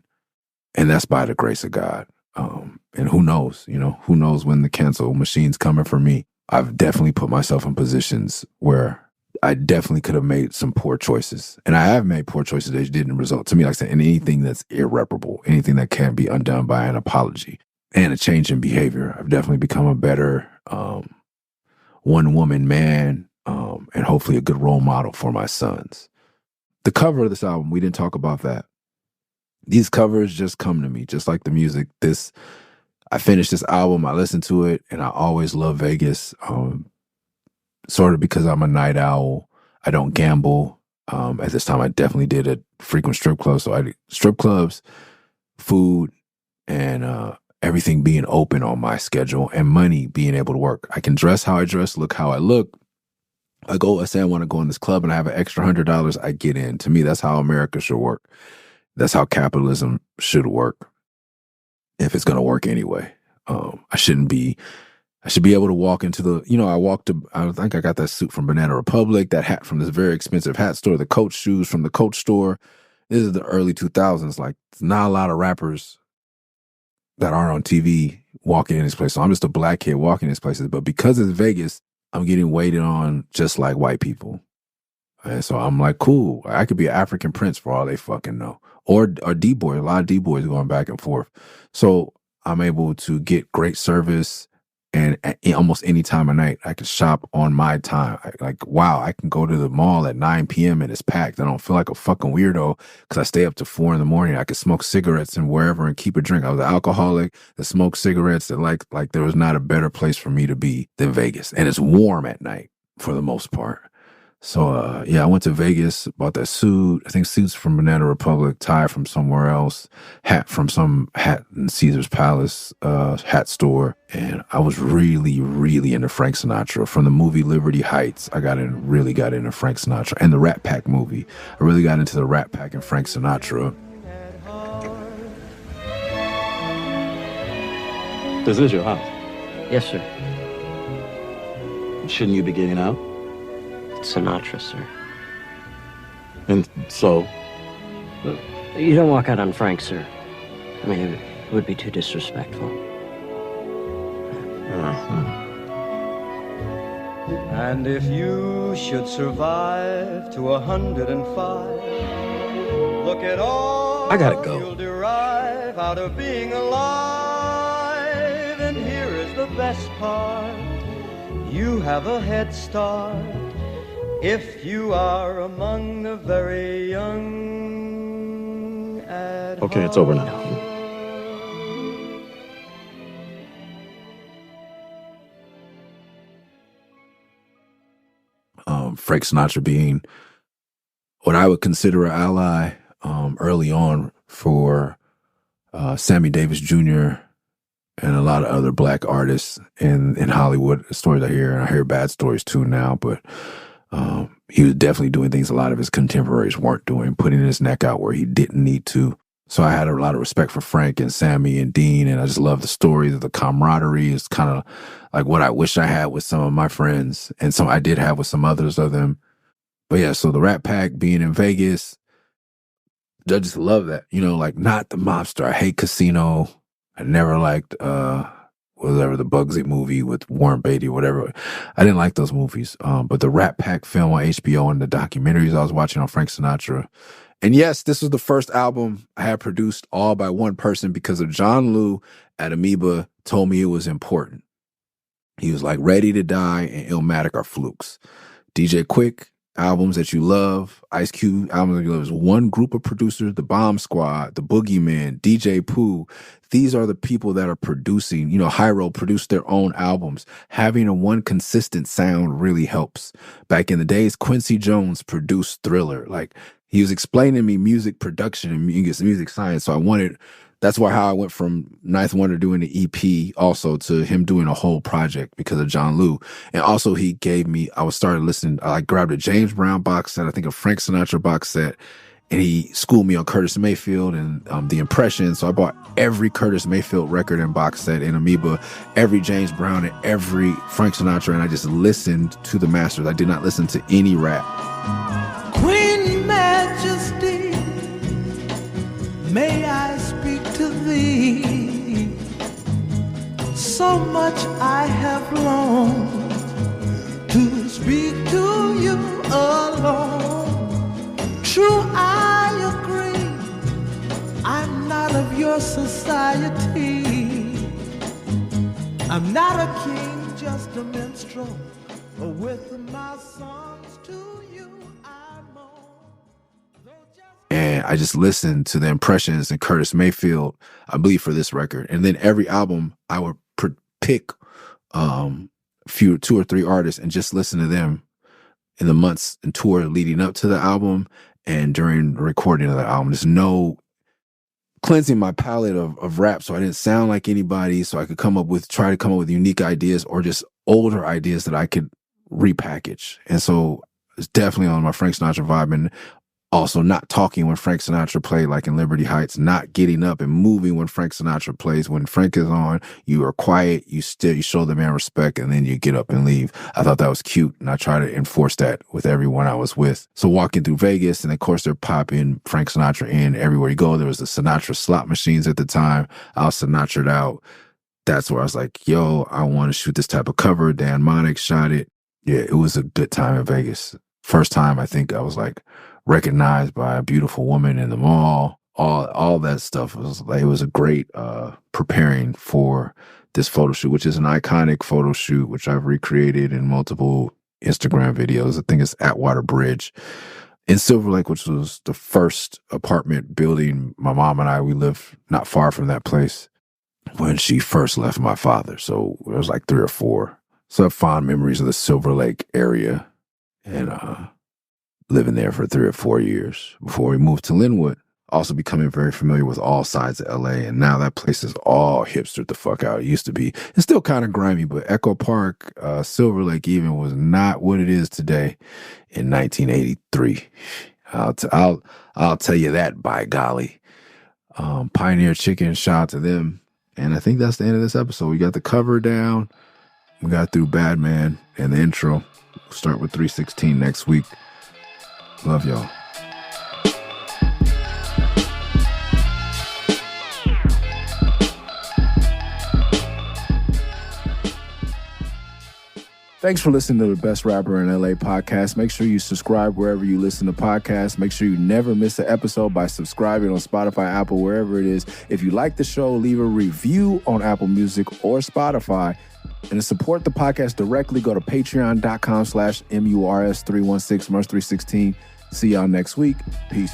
[SPEAKER 1] And that's by the grace of God. And who knows, who knows when the cancel machine's coming for me. I've definitely put myself in positions where I definitely could have made some poor choices. And I have made poor choices that didn't result to me, like I said, in anything that's irreparable, anything that can't be undone by an apology and a change in behavior. I've definitely become a better one-woman man and hopefully a good role model for my sons. The cover of this album, we didn't talk about that. These covers just come to me, just like the music. I finished this album, I listened to it, and I always love Vegas. Sort of because I'm a night owl. I don't gamble. At this time, I definitely did a frequent strip club. So I did strip clubs, food, and everything being open on my schedule and money being able to work. I can dress how I dress, look how I look. I say I want to go in this club and I have an extra $100, I get in. To me, that's how America should work. That's how capitalism should work. If it's going to work anyway. I should be able to walk into I think I got that suit from Banana Republic, that hat from this very expensive hat store, the Coach shoes from the Coach store. This is the early 2000s. Like, there's not a lot of rappers that aren't on TV walking in this place. So I'm just a black kid walking in these places. But because it's Vegas, I'm getting waited on just like white people. And so I'm like, cool. I could be an African prince for all they fucking know. Or D-boy. A lot of D-boys going back and forth. So I'm able to get great service. And at almost any time of night, I can shop on my time. I can go to the mall at 9 p.m. and it's packed. I don't feel like a fucking weirdo because I stay up to 4 a.m. I could smoke cigarettes and wherever and keep a drink. I was an alcoholic that smoked cigarettes that like there was not a better place for me to be than Vegas. And it's warm at night for the most part. So, I went to Vegas, bought that suit. I think suits from Banana Republic, tie from somewhere else, hat from some hat in Caesar's Palace hat store. And I was really, really into Frank Sinatra. From the movie Liberty Heights, I really got into Frank Sinatra. And the Rat Pack movie. I really got into the Rat Pack and Frank Sinatra.
[SPEAKER 13] Is this your house?
[SPEAKER 14] Yes, sir.
[SPEAKER 13] Shouldn't you be getting out?
[SPEAKER 14] Sinatra, sir.
[SPEAKER 13] And so?
[SPEAKER 14] You don't walk out on Frank, sir. I mean, it would be too disrespectful.
[SPEAKER 15] And if you should survive to 105, look at all
[SPEAKER 13] I gotta go.
[SPEAKER 15] You'll derive out of being alive. And here is the best part. You have a head start. If you are among the very young at
[SPEAKER 13] Okay, it's over now.
[SPEAKER 1] Frank Sinatra being what I would consider an ally early on for Sammy Davis Jr., and a lot of other black artists in Hollywood. Stories I hear, and I hear bad stories too now, but he was definitely doing things a lot of his contemporaries weren't doing, putting his neck out where he didn't need to. So I had a lot of respect for Frank and Sammy and Dean, and I just love the stories. The camaraderie is kind of like what I wish I had with some of my friends, and some I did have with some others of them. But yeah, so the Rat Pack being in Vegas, I just love that. You know, like not the mobster. I hate Casino. I never liked whatever the Bugsy movie with Warren Beatty or whatever. I didn't like those movies. But the Rat Pack film on HBO and the documentaries I was watching on Frank Sinatra. And yes, this was the first album I had produced all by one person because of John Liu at Amoeba told me it was important. He was like, Ready to Die and Illmatic are flukes. DJ Quick, albums that you love, Ice Cube, albums that you love, is one group of producers, the Bomb Squad, the Boogeyman, DJ Pooh. These are the people that are producing, you know, Hyro produced their own albums. Having a one consistent sound really helps. Back in the days, Quincy Jones produced Thriller. Like, he was explaining to me music production and music science. So that's how I went from Ninth Wonder doing the EP also to him doing a whole project because of John Liu. And also he gave me, I grabbed a James Brown box set, I think a Frank Sinatra box set, and he schooled me on Curtis Mayfield and The Impression. So I bought every Curtis Mayfield record and box set in Amoeba, every James Brown and every Frank Sinatra, and I just listened to the masters. I did not listen to any rap.
[SPEAKER 6] Queen Majesty, may I speak to thee? So much I have longed to speak to you alone. True, I agree, I'm not of your society. I'm not a king, just a minstrel. With my songs to you, I'm on.
[SPEAKER 1] And I just listened to the Impressions and Curtis Mayfield, I believe, for this record. And then every album, I would pick 2 or 3 artists and just listen to them in the months and tour leading up to the album and during the recording of the album. There's no cleansing my palette of rap so I didn't sound like anybody, so I could try to come up with unique ideas or just older ideas that I could repackage. And so it's definitely on my Frank Sinatra vibe, and also not talking when Frank Sinatra played, like in Liberty Heights, not getting up and moving when Frank Sinatra plays. When Frank is on, you are quiet, you show the man respect, and then you get up and leave. I thought that was cute, and I try to enforce that with everyone I was with. So walking through Vegas, and of course they're popping Frank Sinatra in everywhere you go. There was the Sinatra slot machines at the time. I was Sinatra'd out. That's where I was like, yo, I want to shoot this type of cover. Dan Monick shot it. Yeah, it was a good time in Vegas. First time I think I was like recognized by a beautiful woman in the mall. All that stuff was like, it was a great preparing for this photo shoot, which is an iconic photo shoot, which I've recreated in multiple Instagram videos. I think it's Atwater Bridge in Silver Lake, which was the first apartment building. My mom and we lived not far from that place when she first left my father. So it was like 3 or 4. So I have fond memories of the Silver Lake area and living there for 3 or 4 years before we moved to Linwood. Also becoming very familiar with all sides of LA. And now that place is all hipstered the fuck out. It used to be. It's still kind of grimy, but Echo Park, Silver Lake even was not what it is today in 1983. I'll tell you that, by golly. Pioneer Chicken, shout out to them. And I think that's the end of this episode. We got the cover down. We got through Bad Man and the intro. We'll start with 316 next week. Love y'all. Thanks for listening to the Best Rapper in LA podcast. Make sure you subscribe wherever you listen to podcasts. Make sure you never miss an episode by subscribing on Spotify, Apple, wherever it is. If you like the show, leave a review on Apple Music or Spotify. And to support the podcast directly, go to patreon.com/MURS316, Murs316. See y'all next week. Peace.